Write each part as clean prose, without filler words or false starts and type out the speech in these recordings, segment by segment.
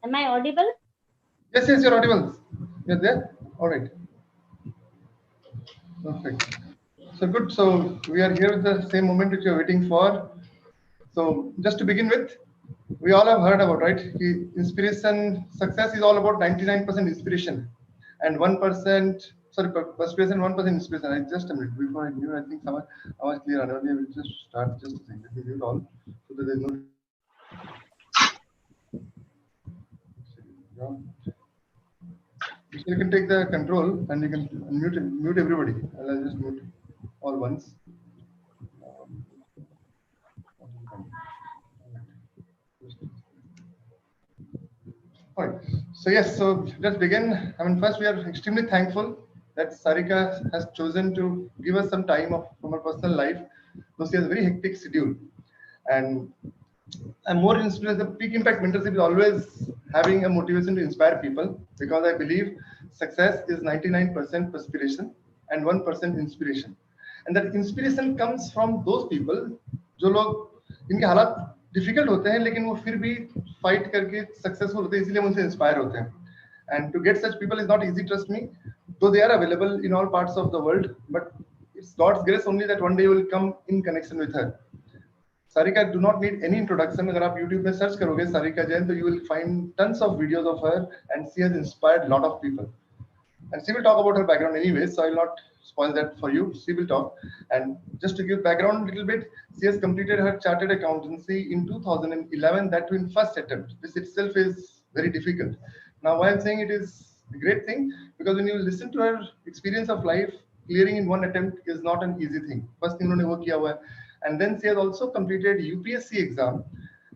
Am I audible? Yes, yes, you're audible. You're there? All right. Perfect. So good. So we are here with the same moment which you're waiting for. So just to begin with, we all have heard about, right? Inspiration, success is all about 99% inspiration and 1%, sorry, perspiration, 1% inspiration. I just a minute before I knew, I think someone I was clear. Earlier, we'll just start just a second. Let me mute all so that there's no. You can take the control and you can mute everybody. I'll just mute all once. All right. So yes, so let's begin. I mean, first we are extremely thankful that Sarika has chosen to give us some time from her personal life, though she has a very hectic schedule. And I'm more inspired. The peak impact mentorship is always having a motivation to inspire people because I believe success is 99% perspiration and 1% inspiration. And that inspiration comes from those people जो लोग इनके हालात difficult होते हैं लेकिन वो फिर भी फाइट करके सक्सेसफुल होते हैं इसलिए हम उनसे इंस्पायर होते हैं. And to get such people is not easy, trust me, though they are available in all parts of the world, but it's God's grace only that one day you will come in connection with her. Sarika do not need any introduction. अगर आप YouTube में search करोगे Sarika Jain, तो you will find tons of videos of her, and she has inspired a lot of people. And she will talk about her background anyway, so I will not spoil that for you. She will talk. And just to give background a little bit, she has completed her chartered accountancy in 2011, that too in first attempt. This itself is very difficult. Now, why I'm saying it is a great thing, because when you listen to her experience of life, clearing in one attempt is not an easy thing. First thing उन्होंने वो किया हुआ है. And then she has also completed UPSC exam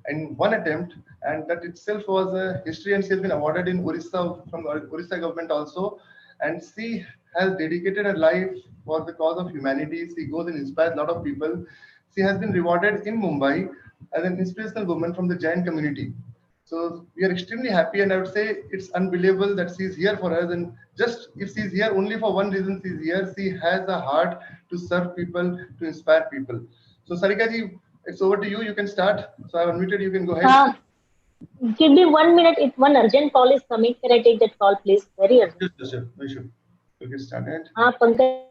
in one attempt, and that itself was a history, and she has been awarded in Orissa from Orissa government also. And she has dedicated her life for the cause of humanity. She goes and inspires a lot of people. She has been rewarded in Mumbai as an inspirational woman from the Jain community. So we are extremely happy, and I would say it's unbelievable that she is here for us. And just if she is here only for one reason, she is here. She has a heart to serve people, to inspire people. So Sarika ji, it's over to you. You can start. So I have unmuted. You can go ahead. Give me 1 minute. If one urgent call is coming, can I take that call, please? Very urgent. Sure. We should. We'll get started. Pankaj.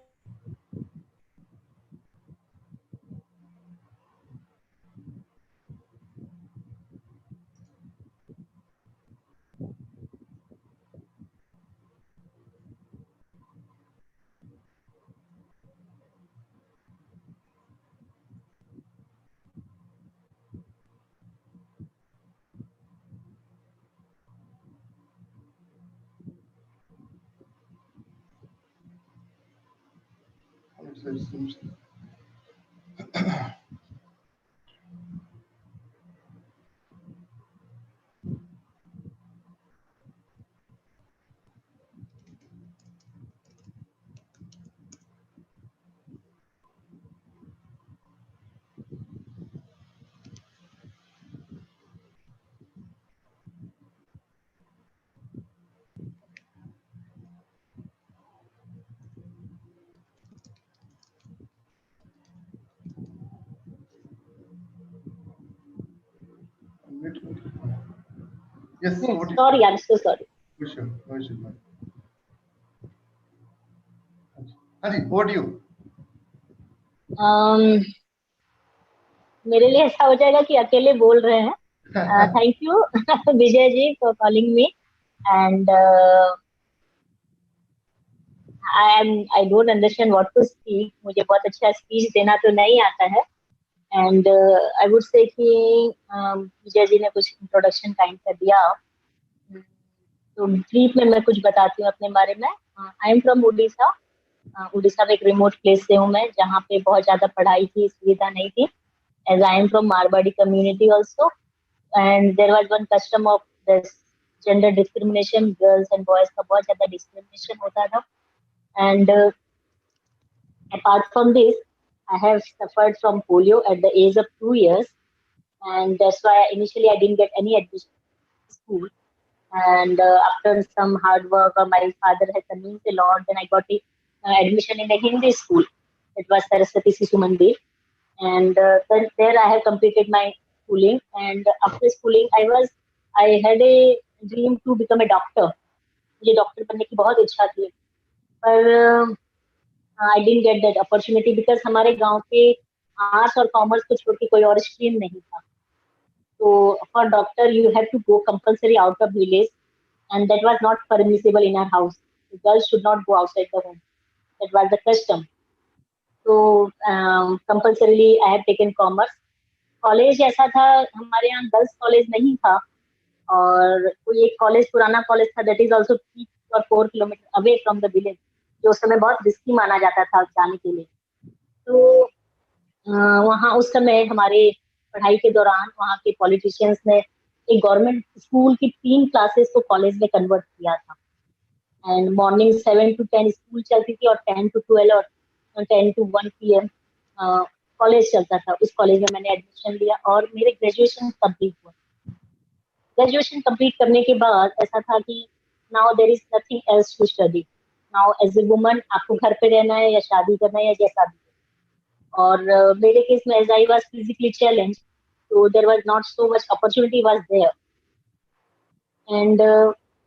Yes. Sorry, I'm so sorry. Sure. No issue. Hari, over to you. मेरे लिए ऐसा हो जाएगा कि अकेले बोल रहे हैं. Thank you, Vijay ji, for calling me. And I don't understand what to speak. मुझे बहुत अच्छा speech देना तो नहीं आता है. And I would say कि विजय जी ने कुछ introduction kind का दिया. तो brief में मैं कुछ बताती हूँ अपने बारे में. I am from Odisha. Orissa में एक remote place से हूँ मैं, जहाँ पे बहुत ज़्यादा पढ़ाई की सुविधा नहीं थी. As I am from Marwadi community also, and there was one custom of this gender discrimination, girls and boys का बहुत ज़्यादा discrimination होता था. And apart from this, I have suffered from polio at the age of 2 years, and that's why initially I didn't get any admission to school. And after some hard work, my father had convinced a lot, then I got the admission in a Hindi school. It was Saraswati Sishu Mandir. And then there I have completed my schooling. And after schooling, I had a dream to become a doctor, मुझे doctor बनने की बहुत इच्छा थी, पर I didn't get that opportunity because हमारे गांव पे आर्ट्स और कॉमर्स को छोड़ के कोई और स्ट्रीम नहीं था. तो for doctor you have to go compulsory out of village, and that was not permissible in our house. The girls should not go outside the home. That was the custom. So compulsorily I have taken commerce. College ऐसा था, हमारे यहाँ girls college नहीं था, और कोई एक college पुराना कॉलेज था that is also 3 or 4 kilometre away from the village, जो उस समय बहुत रिस्की माना जाता था जाने के लिए. तो वहाँ उस समय हमारे पढ़ाई के दौरान वहाँ के पॉलिटिशियंस ने एक गवर्नमेंट स्कूल की 3 क्लासेस को कॉलेज में कन्वर्ट किया था. एंड मॉर्निंग 7 to 10 स्कूल चलती थी, और 10 to 12 और 10 to 1 PM कॉलेज चलता था. उस कॉलेज में मैंने एडमिशन लिया और मेरे ग्रेजुएशन कंप्लीट हुआ. ग्रेजुएशन कंप्लीट करने के बाद ऐसा था कि now there is nothing else to study. Now as a woman आपको घर पे रहना है या शादी करना है या जैसा भी. और मेरे केस में as I was physically challenge, so there was not so much opportunity was there, and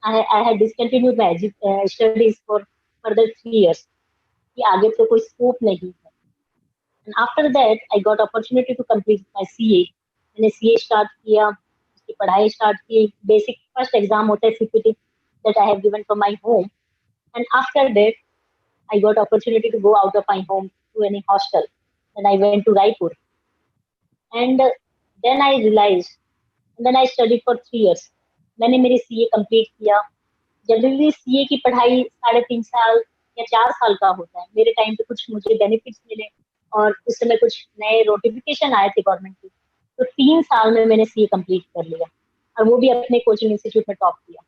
I had discontinued my studies for further 3 years कि आगे तो कोई स्कोप नहीं है. And after that I got opportunity to complete my CA. मैंने CA start किया, उसकी पढ़ाई स्टार्ट की. बेसिक फर्स्ट एग्जाम होता है CPT that I have given from my home, and after that I got opportunity to go out of my home to any hostel, and I went to Raipur, and then I realized, and then I studied for 3 years. मैंने मेरी CA complete किया. Generally CA की पढ़ाई 3.5 साल या 4 साल का होता है. मेरे टाइम पे कुछ मुझे बेनिफिट्स मिले, और उस समय कुछ नए नोटिफिकेशन आए थे गवर्नमेंट के, तो 3 साल में मैंने CA कंप्लीट कर लिया, और वो भी अपने कोचिंग इंस्टीट्यूट में टॉप किया.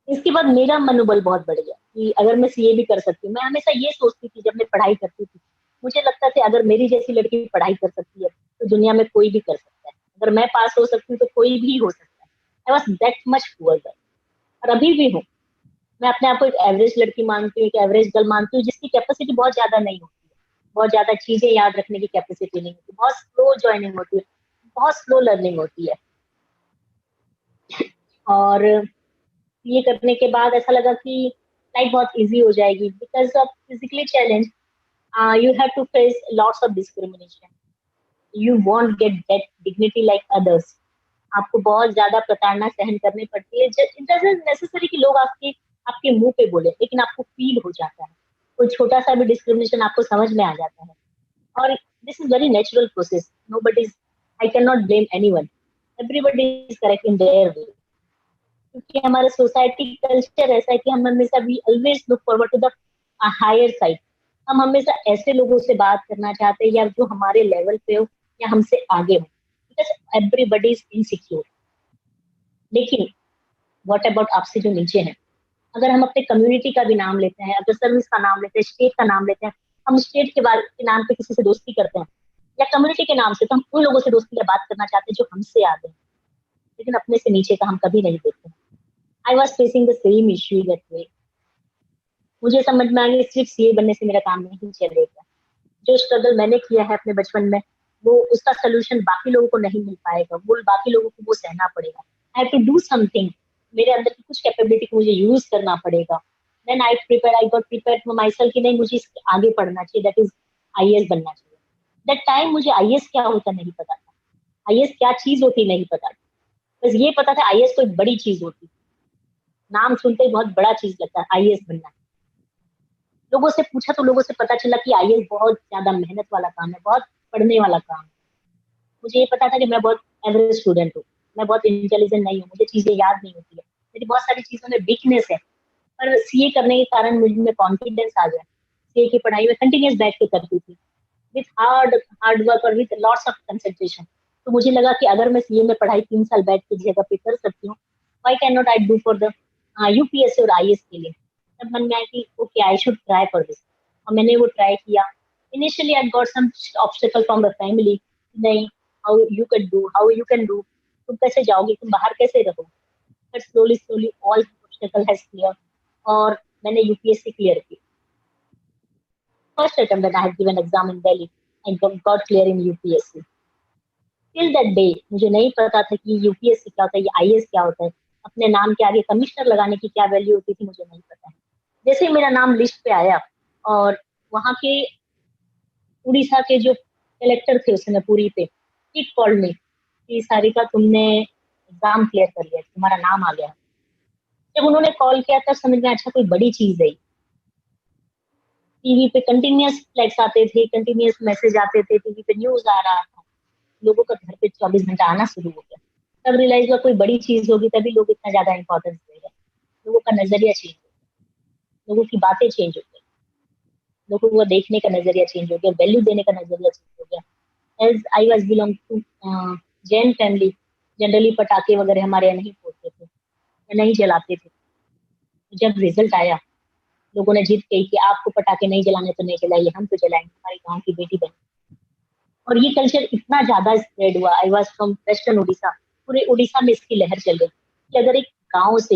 इसके बाद मेरा मनोबल बहुत बढ़ गया कि अगर मैं CA भी कर सकती हूँ. मैं हमेशा ये सोचती थी जब मैं पढ़ाई करती थी, मुझे लगता था अगर मेरी जैसी लड़की पढ़ाई कर सकती है तो दुनिया में कोई भी कर सकता है. अगर मैं पास हो सकती हूँ तो कोई भी हो सकता है. I was that much poor girl, और अभी भी हूँ. मैं अपने आप को एक एवरेज लड़की मानती हूँ, एक एवरेज गर्ल मानती हूँ, जिसकी कैपेसिटी बहुत ज्यादा नहीं होती है, बहुत ज्यादा चीजें याद रखने की कैपेसिटी नहीं होती, बहुत स्लो ज्वाइनिंग होती है, बहुत स्लो लर्निंग होती है. और ये करने के बाद ऐसा लगा कि लाइफ बहुत इजी हो जाएगी because of physically challenge. You have to face lots of discrimination. You won't get that dignity like others. आपको बहुत ज्यादा प्रताड़ना सहन करनी पड़ती है. इट डजंट नेसेसरी कि लोग आपके मुंह पे बोले, लेकिन आपको फील हो जाता है. कोई छोटा सा भी डिस्क्रिमिनेशन आपको समझ में आ जाता है, और this is very natural process. Nobody is, I can not blame anyone. Everybody is correct in their way. क्योंकि हमारा सोसाइटी कल्चर ऐसा है कि हम हमेशा we always look forward to the higher side. हम हमेशा ऐसे लोगों से बात करना चाहते हैं या जो हमारे लेवल पे हो या हमसे आगे हो, बिकॉज एवरीबडी इज इनसिक्योर. लेकिन व्हाट अबाउट आपसे जो नीचे है? अगर हम अपने कम्युनिटी का भी नाम लेते हैं, अगर सर्विस का नाम लेते हैं, स्टेट का नाम लेते हैं, हम स्टेट के नाम पे किसी से दोस्ती करते हैं या कम्युनिटी के नाम से, तो हम उन लोगों से दोस्ती या बात करना चाहते हैं जो हमसे आगे हैं, लेकिन अपने से नीचे का हम कभी नहीं देखते. I was facing the same issue that way. मुझे समझ में आ गया सिर्फ CA बनने से मेरा काम नहीं चलेगा. जो स्ट्रगल मैंने किया है अपने बचपन में, वो उसका सोल्यूशन बाकी लोगों को नहीं मिल पाएगा. वो बाकी लोगों को वो सहना पड़ेगा. I have to do something. मेरे अंदर की कुछ कैपेबिलिटी को मुझे यूज करना पड़ेगा. Then I got prepare for my self कि नहीं, मुझे इसके आगे पढ़ना चाहिए, दैट इज IAS बनना चाहिए. दैट टाइम मुझे IAS क्या होता नहीं पता था. IAS क्या चीज होती नहीं पता था. बस ये पता था IAS कोई बड़ी चीज होती. नाम सुनते ही बहुत बड़ा चीज लगता है IAS बनना. लोगों से पूछा तो लोगों से पता चला कि IAS बहुत ज्यादा मेहनत वाला काम है, बहुत पढ़ने वाला काम है. मुझे ये पता था कि मैं बहुत एवरेज स्टूडेंट हूँ, मैं बहुत इंटेलिजेंट नहीं हूँ, मुझे चीजें याद नहीं होती है, मेरी बहुत सारी चीजों में वीकनेस है. पर CA करने के कारण मुझ में कॉन्फिडेंस आ गया. CA की पढ़ाई में कंटिन्यूस बैठ के करती थी विथ हार्ड वर्क और विथ लॉट्स ऑफ कंसंट्रेशन. तो मुझे लगा कि अगर मैं CA में पढ़ाई 3 साल बैठ के जगह पे कर सकती हूँ, why can not I do for the UPSC और IAS के लिए. तब मन में आया कि okay I should try for this, और मैंने वो ट्राई किया. Initially I got some obstacle from the family. नहीं, हाउ यू कैन डू, तुम कैसे जाओगी, तुम बाहर कैसे रहो. But slowly all obstacle has clear, और मैंने UPSC क्लियर की. First attempt when I have given exam in Delhi, I got clear in UPSC. Till that day मुझे नहीं पता था कि यूपीएससी क्या होता है, ये आईएएस क्या होता है, अपने नाम के आगे कमिश्नर लगाने की क्या वैल्यू होती थी मुझे नहीं पता है। जैसे ही मेरा नाम लिस्ट पे आया और वहाँ के उड़ीसा के जो कलेक्टर थे उस समय पुरी पे, ही कॉल्ड मी कि सारिका तुमने एग्जाम क्लियर कर लिया, तुम्हारा नाम आ गया। जब उन्होंने कॉल किया तब समझ में अच्छा कोई बड़ी चीज है। टीवी पे कंटिन्यूअस फ्लैग्स आते थे, कंटिन्यूअस मैसेज आते थे, टीवी पे न्यूज आ रहा था, लोगों का घर पे 24 घंटा आना शुरू हो गया। तब रियलाइज हुआ कोई बड़ी चीज होगी तभी लोग इतना ज्यादा इंपॉर्टेंस दे रहे हैं। लोगों का नजरिया चेंज हो गया, लोगों की बातें चेंज हो गई, लोगों को देखने का नजरिया चेंज हो गया, वैल्यू देने का नजरिया चेंज हो गया। As I was belong to Jain family, generally पटाखे वगैरह हमारे यहाँ नहीं फोड़ते थे या नहीं जलाते थे। जब रिजल्ट आया लोगों ने जिद की कि आपको पटाखे नहीं जलाने तो नहीं जलाइए, हम तो जलाएंगे, हमारी गाँव की बेटी बनी। और ये कल्चर इतना ज्यादा स्प्रेड हुआ। I was from western Orissa, पूरे उड़ीसा में इसकी लहर चल गई कि अगर एक गांव से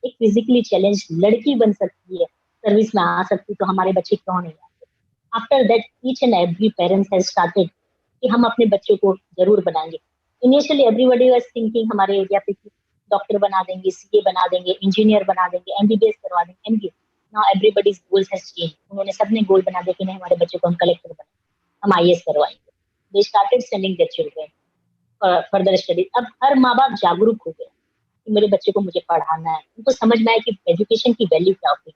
एक फिजिकली चैलेंज लड़की बन सकती है, सर्विस में आ सकती, तो हमारे बच्चे क्यों नहीं आते। After that each and every parents has started कि हम अपने बच्चों को जरूर बनाएंगे। इनिशियली एवरीबॉडी वाज थिंकिंग हमारे एरिया पे कि डॉक्टर बना देंगे, सीए बना देंगे, इंजीनियर बना देंगे, एमबीबीएस करवा देंगे, MBA. Now everybody's goals has change. उन्होंने सबने गोल बना दिया कि नहीं हमारे बच्चों को हम कलेक्टर बनाएंगे, हम आईएएस करवाएंगे। They started sending their children further study. अब हर माँ बाप जागरूक हो गए कि मेरे बच्चे को मुझे पढ़ाना है। उनको समझ में आया कि एजुकेशन की वैल्यू क्या होती है।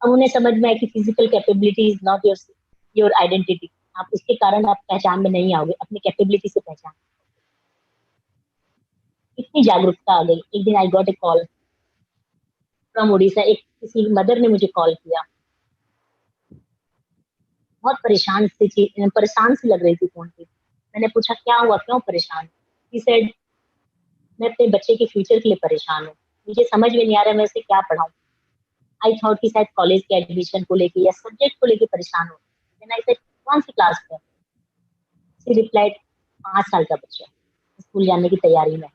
अब उन्हें समझ में आया कि physical capability is not your your identity. आप उसके कारण आप पहचान में नहीं आओगे, अपनी कैपेबिलिटी से पहचान। इतनी जागरूकता आ गई। एक दिन I got a call from Orissa. एक किसी मदर ने मुझे कॉल किया, बहुत परेशान सी लग रही थी फोन पे। मैंने पूछा क्या हुआ, क्यों परेशान। He said, मैं अपने बच्चे के फ्यूचर के लिए परेशान हूँ, मुझे समझ में नहीं आ रहा मैं उसे क्या पढ़ाऊँ। आई थॉट कि शायद कॉलेज के एडमिशन को लेके या सब्जेक्ट को लेके परेशान हो। देन आई सेड कौन सी क्लास में। शी रिप्लाइड 5 साल का बच्चा, स्कूल जाने की तैयारी में।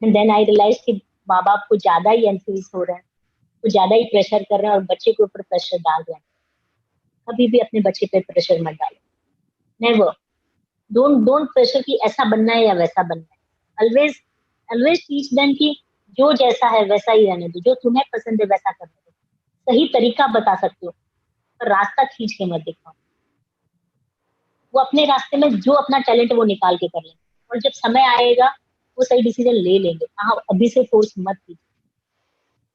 एंड देन आई रियलाइज कि माँ बाप को ज्यादा ही एंथुसियास्ट हो रहे हैं, कुछ ज्यादा ही प्रेशर कर रहे हैं और बच्चे के ऊपर प्रेशर डाल रहे हैं। कभी भी अपने बच्चे पे प्रेशर मत डालो, नेवर। डोंट प्रेशर कि ऐसा बनना है या वैसा बनना है। ऑलवेज ऑलवेज टीच देम कि जो जैसा है वैसा ही रहने दो, जो तुम्हें पसंद है वैसा करने दो। सही तरीका बता सकते हो पर रास्ता खींच के मत दिखाओ। वो अपने रास्ते में जो अपना टैलेंट है वो निकाल के कर लेंगे और जब समय आएगा वो सही डिसीजन ले लेंगे। आप अभी से फोर्स मत कीजिए।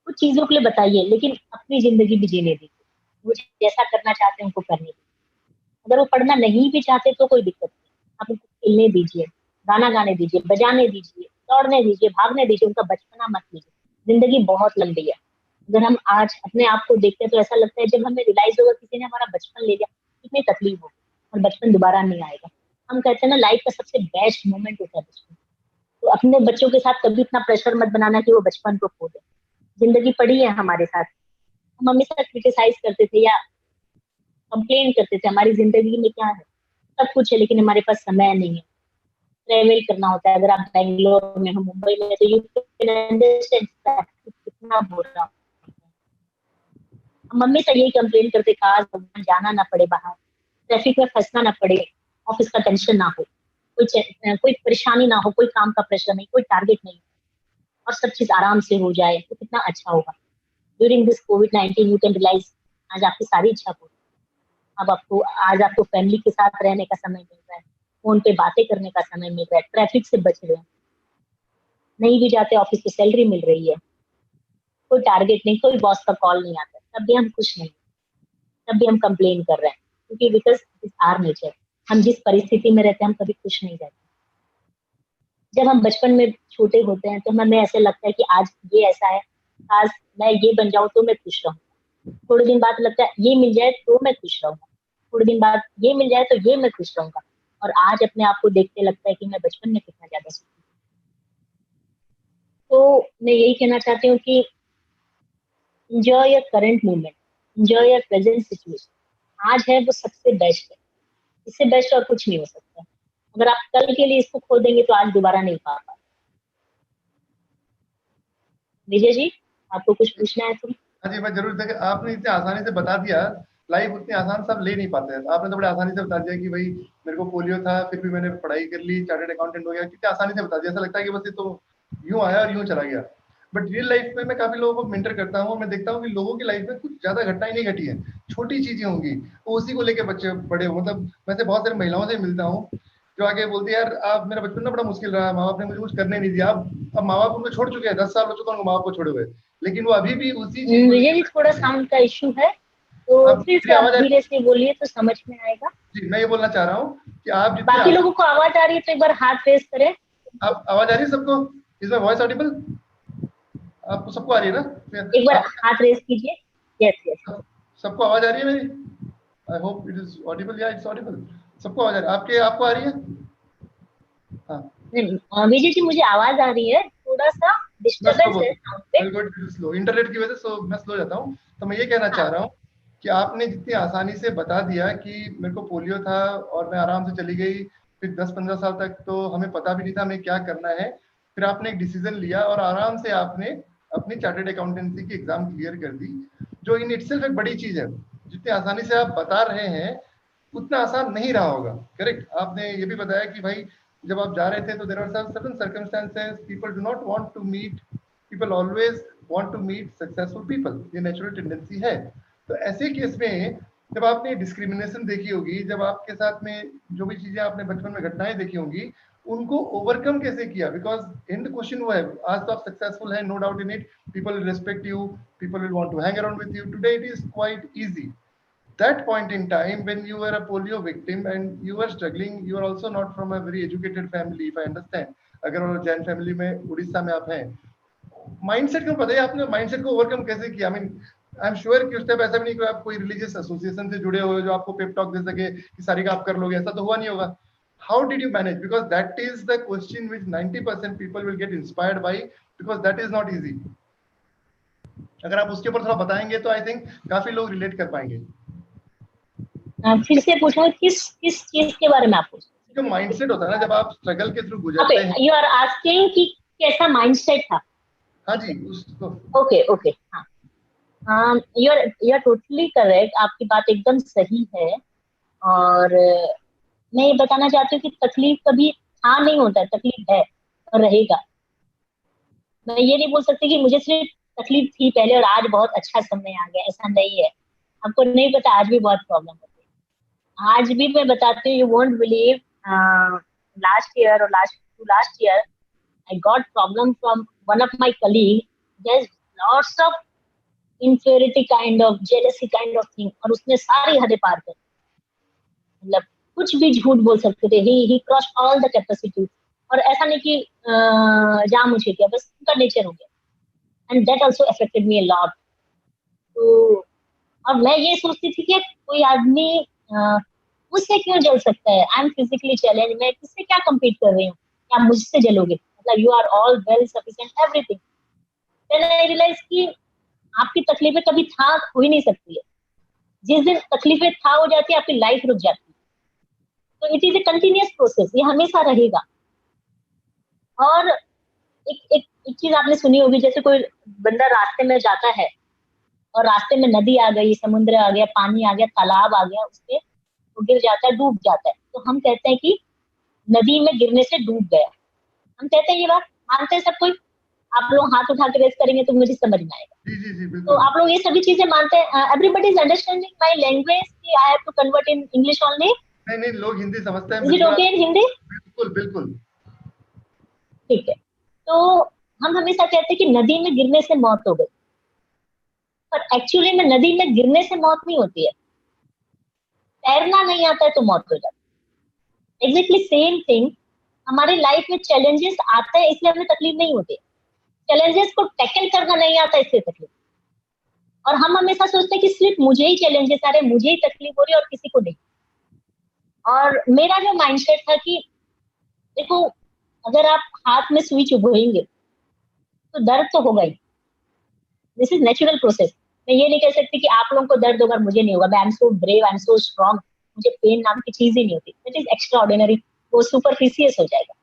कुछ चीजों के लिए बताइए लेकिन अपनी जिंदगी भी जीने दीजिए। वो जैसा करना चाहते हैं उनको करने दीजिए। अगर वो पढ़ना नहीं भी चाहते तो कोई दिक्कत नहीं, आप उनको खेलने दीजिए, गाना गाने दीजिए, बजाने दीजिए, दौड़ने दीजिए, भागने दीजिए, उनका बचपना मत लीजिए। जिंदगी बहुत लंबी है। अगर हम आज अपने आप को देखते हैं तो ऐसा लगता है जब हमें रियलाइज होगा किसी ने हमारा बचपन ले लिया कितनी तकलीफ होगी और बचपन दोबारा नहीं आएगा। हम कहते हैं ना लाइफ का सबसे बेस्ट मोमेंट होता है बचपन। तो अपने बच्चों के साथ कभी इतना प्रेशर मत बनाना कि वो बचपन को खो दे। जिंदगी पड़ी है हमारे साथ। हम हमेशा क्रिटिसाइज करते थे या कंप्लेन करते थे हमारी जिंदगी में क्या है, सब कुछ है लेकिन हमारे पास समय नहीं है, ट्रेवल करना होता है। अगर आप बैंगलोर में हो, मुंबई में, तो यू कैन अंडरस्टैंड कितना बोल रहा हूँ। हम हमेशा यही कंप्लेन करते काश भगवान जाना ना पड़े बाहर, ट्रैफिक में फंसना ना पड़े, ऑफिस का टेंशन ना हो, कोई परेशानी ना हो, कोई काम का प्रेशर नहीं, कोई टारगेट नहीं और सब चीज आराम से हो जाए तो कितना अच्छा होगा। ड्यूरिंग दिस कोविड-19 यू कैन रियलाइज आज आपकी सारी इच्छा पूरी। अब आपको आज आपको फैमिली के साथ रहने का समय मिल रहा है, फोन पे बातें करने का समय मिल रहा है, ट्रैफिक से बच रहे हैं, नहीं भी जाते ऑफिस पे सैलरी मिल रही है, कोई टारगेट नहीं, कोई बॉस का कॉल नहीं आता, तब भी हम खुश नहीं, तब भी हम कंप्लेन कर रहे हैं क्योंकि बिकॉज इज आर नेचर। हम जिस परिस्थिति में रहते हैं हम कभी खुश नहीं रहते। जब हम बचपन में छोटे होते हैं तो हमें ऐसे लगता है कि आज ये ऐसा है, आज मैं ये बन जाऊं तो मैं खुश रहूं। थोड़े दिन बाद लगता है ये मिल जाए तो मैं खुश रहूंगा, थोड़े दिन बाद ये मिल जाए तो ये मैं खुश रहूंगा। और आज अपने आप को देखते लगता है कि मैं बचपन में कितना ज्यादा सुखी। तो मैं यही कहना चाहती हूँ कि enjoy your current moment, enjoy your present situation. आज है वो सबसे बेस्ट है, इससे बेस्ट और कुछ नहीं हो सकता। अगर आप कल के लिए इसको खो देंगे तो आज दोबारा नहीं पा पाए। विजय जी आपको कुछ पूछना है तो। हाँ जी, मैं जरूर देखिए आपने इतने आसानी से बता दिया लाइफ उतनी आसान सब ले नहीं पाते हैं। आपने तो बड़े आसानी से बता दिया कि भाई मेरे को पोलियो था, फिर भी मैंने पढ़ाई कर ली, चार्टर्ड अकाउंटेंट हो गया, कितनी आसानी से बता दिया। ऐसा लगता है कि बस ये तो यूं आया और यूं चला गया। बट रियल लाइफ में मैं काफी लोगों को मेंटर करता हूँ, मैं देखता हूँ कि लोगों की लाइफ में कुछ ज्यादा घटनाएं नहीं घटी है, छोटी चीजें होंगी, वो उसी को लेके बच्चे बड़े हो। मतलब मैं से बहुत सारी महिलाओं से मिलता हूँ जो आके बोलती है यार आप, मेरा बचपन ना बड़ा मुश्किल रहा, माँ बाप ने मुझे कुछ करने नहीं दिया। अब माँ बाप उनको छोड़ चुके हैं, 10 साल हो चुका उनको माँ बाप को छोड़े हुए, लेकिन वो अभी भी उसी चीज को विजय जी, थोड़ा लेके। साउंड का इशू है, तो अब फिर मेरी से आप आवाज आ रही धीरे से बोलिए तो समझ में आएगा। है? जी मैं ये बोलना चाह रहा हूँ कि आप जितने बाकी लोगों को आवाज आ रही है तो एक बार हाथ रेस करें। आप आवाज आ रही है सबको? Is my voice Audible? आपको सबको आ रही है ना? एक बार आप हाथ रेस कीजिए। Yes yes. सबको आवाज आ रही है मेरी? I hope it is Audible. या इट्स ऑडिबल। सबको आवाज आ रही है? आपके आपको आ रही है? हाँ। विजय जी, मुझे आवाज आ रही है, थोड़ा सा मैं स्लो डिस्टरबेंस है साउंड पे। बोल स्लो, इंटरनेट की वजह से मैं स्लो जाता हूँ। तो मैं ये कहना चाह हाँ। रहा हूँ कि आपने जितनी आसानी से बता दिया कि मेरे को पोलियो था और मैं आराम से चली गई, फिर 10-15 साल तक तो हमें पता भी नहीं था हमें क्या करना है, फिर आपने एक डिसीजन लिया और आराम से आपने अपनी चार्टर्ड अकाउंटेंसी की एग्जाम क्लियर कर दी, जो इन इटसेल्फ एक बड़ी चीज है। जितनी आसानी से आप बता रहे हैं उतना आसान नहीं रहा होगा। करेक्ट। आपने ये भी बताया कि भाई जब आप जा रहे थे तो there are certain circumstances, people do not want to meet, people always want to meet successful people, ये नेचुरल टेंडेंसी है। तो ऐसे केस में जब आपने डिस्क्रिमिनेशन देखी होगी, जब आपके साथ में जो भी चीजें आपने बचपन में घटनाएं देखी होंगी, उनको ओवरकम कैसे किया? बिकॉज एंड क्वेश्चन वो है, आज तो आप सक्सेसफुल है, no doubt in it, people will respect you, people will want to hang around with you, today it is quite easy. That point in time when you were a polio victim and you were struggling, you are also not from a very educated family, if I understand, अगर वो Jain family में उड़ीसा में आप हैं, mindset को बताइए आपने mindset को ओवरकम कैसे किया? I mean I am sure कि उस टाइम ऐसा भी नहीं कि आप कोई रिलीजियस एसोसिएशन से जुड़े हुए जो आपको पेप टॉक दे सके कि सारी का आप कर लोगे, ऐसा तो हुआ नहीं होगा। How did you manage? Because that is the question which 90% people will get inspired by, because that is not easy. अगर आप उसके ऊपर थोड़ा बताएंगे तो आई थिंक काफी लोग रिलेट कर पाएंगे। फिर से पूछो, किस किस चीज के बारे में आप पूछ जो माइंडसेट होता है ना जब आप स्ट्रगल के थ्रू गुजरते हैं। यू आर आस्किंग कि कैसा माइंडसेट था? हाँ जी उसको। Okay okay. हाँ, यू आर टोटली करेक्ट, आपकी बात एकदम सही है। और मैं ये बताना चाहती हूँ कि तकलीफ कभी हाँ नहीं होता है, तकलीफ है और रहेगा। मैं ये नहीं बोल सकती कि मुझे सिर्फ तकलीफ थी पहले और आज बहुत अच्छा समय आ गया, ऐसा नहीं है। आपको नहीं पता, आज भी बहुत प्रॉब्लम होती है। आज भी मैं बताती हूँ, you won't believe, last year और last year I got problem from one of my colleague. There's lots of inferiority kind of, jealousy kind of thing, और उसने सारी हदें पार कर, मतलब कुछ भी झूठ बोल सकते थे। he crossed all the capacity, और ऐसा नहीं कि मुझे किया, बस उनका नेचर हो गया। and that also affected me a lot। तो और मैं ये सोचती थी कि कोई आदमी मुझसे क्यों जल सकता है? आई एम फिजिकली चैलेंज, मैं किससे क्या कम्पीट कर रही हूँ, क्या मुझसे जलोगे? मतलब you are all well sufficient everything. Then I realise कि आपकी तकलीफें कभी था हो ही नहीं सकती है। जिस दिन तकलीफें था हो जाती है, आपकी लाइफ रुक जाती है। तो it is a continuous process, ये हमेशा रहेगा। और एक चीज आपने सुनी होगी, जैसे कोई बंदा रास्ते में जाता है और रास्ते में नदी आ गई, समुद्र आ गया, पानी आ गया, तालाब आ गया, उसपे वो गिर जाता है, डूब जाता है, तो हम कहते हैं कि नदी में गिरने से डूब गया। हम कहते हैं, ये बात मानते हैं सब कोई। आप लोग हाथ उठा के रेस करेंगे तो मुझे समझ में आएगा। जी जी जी तो बिल्कुल। आप लोग ये सभी चीजें मानते हैं। Everybody is understanding my language कि I have to convert in English only? नहीं नहीं लोग हिंदी समझते हैं इज इट बिल्कुल। Okay in Hindi? बिल्कुल बिल्कुल। ठीक है। तो हम हमेशा कहते हैं कि नदी में गिरने से मौत हो गई, पर एक्चुअली में नदी में गिरने से मौत नहीं होती है, तैरना नहीं आता है तो मौत हो जाती है। एग्जैक्टली सेम थिंग हमारी लाइफ में, चैलेंजेस आते हैं इसलिए हमें तकलीफ नहीं होती, चैलेंजेस को टैकल करना नहीं आता इसलिए तकलीफ। और हम हमेशा सोचते हैं कि सिर्फ मुझे ही चैलेंजेस आ रहे, मुझे ही तकलीफ हो रही है और किसी को नहीं। और मेरा जो माइंडसेट था कि देखो, अगर आप हाथ में सुई चुभोएंगे तो दर्द तो होगा ही, दिस इज नेचुरल प्रोसेस। मैं ये नहीं कह सकती कि आप लोगों को दर्द होगा मुझे नहीं होगा। मैं I am so brave, I am so strong, मुझे पेन नाम की चीज ही नहीं होती। दैट इज एक्स्ट्रा ऑर्डिनरी, वो सुपरफिशियस हो जाएगा।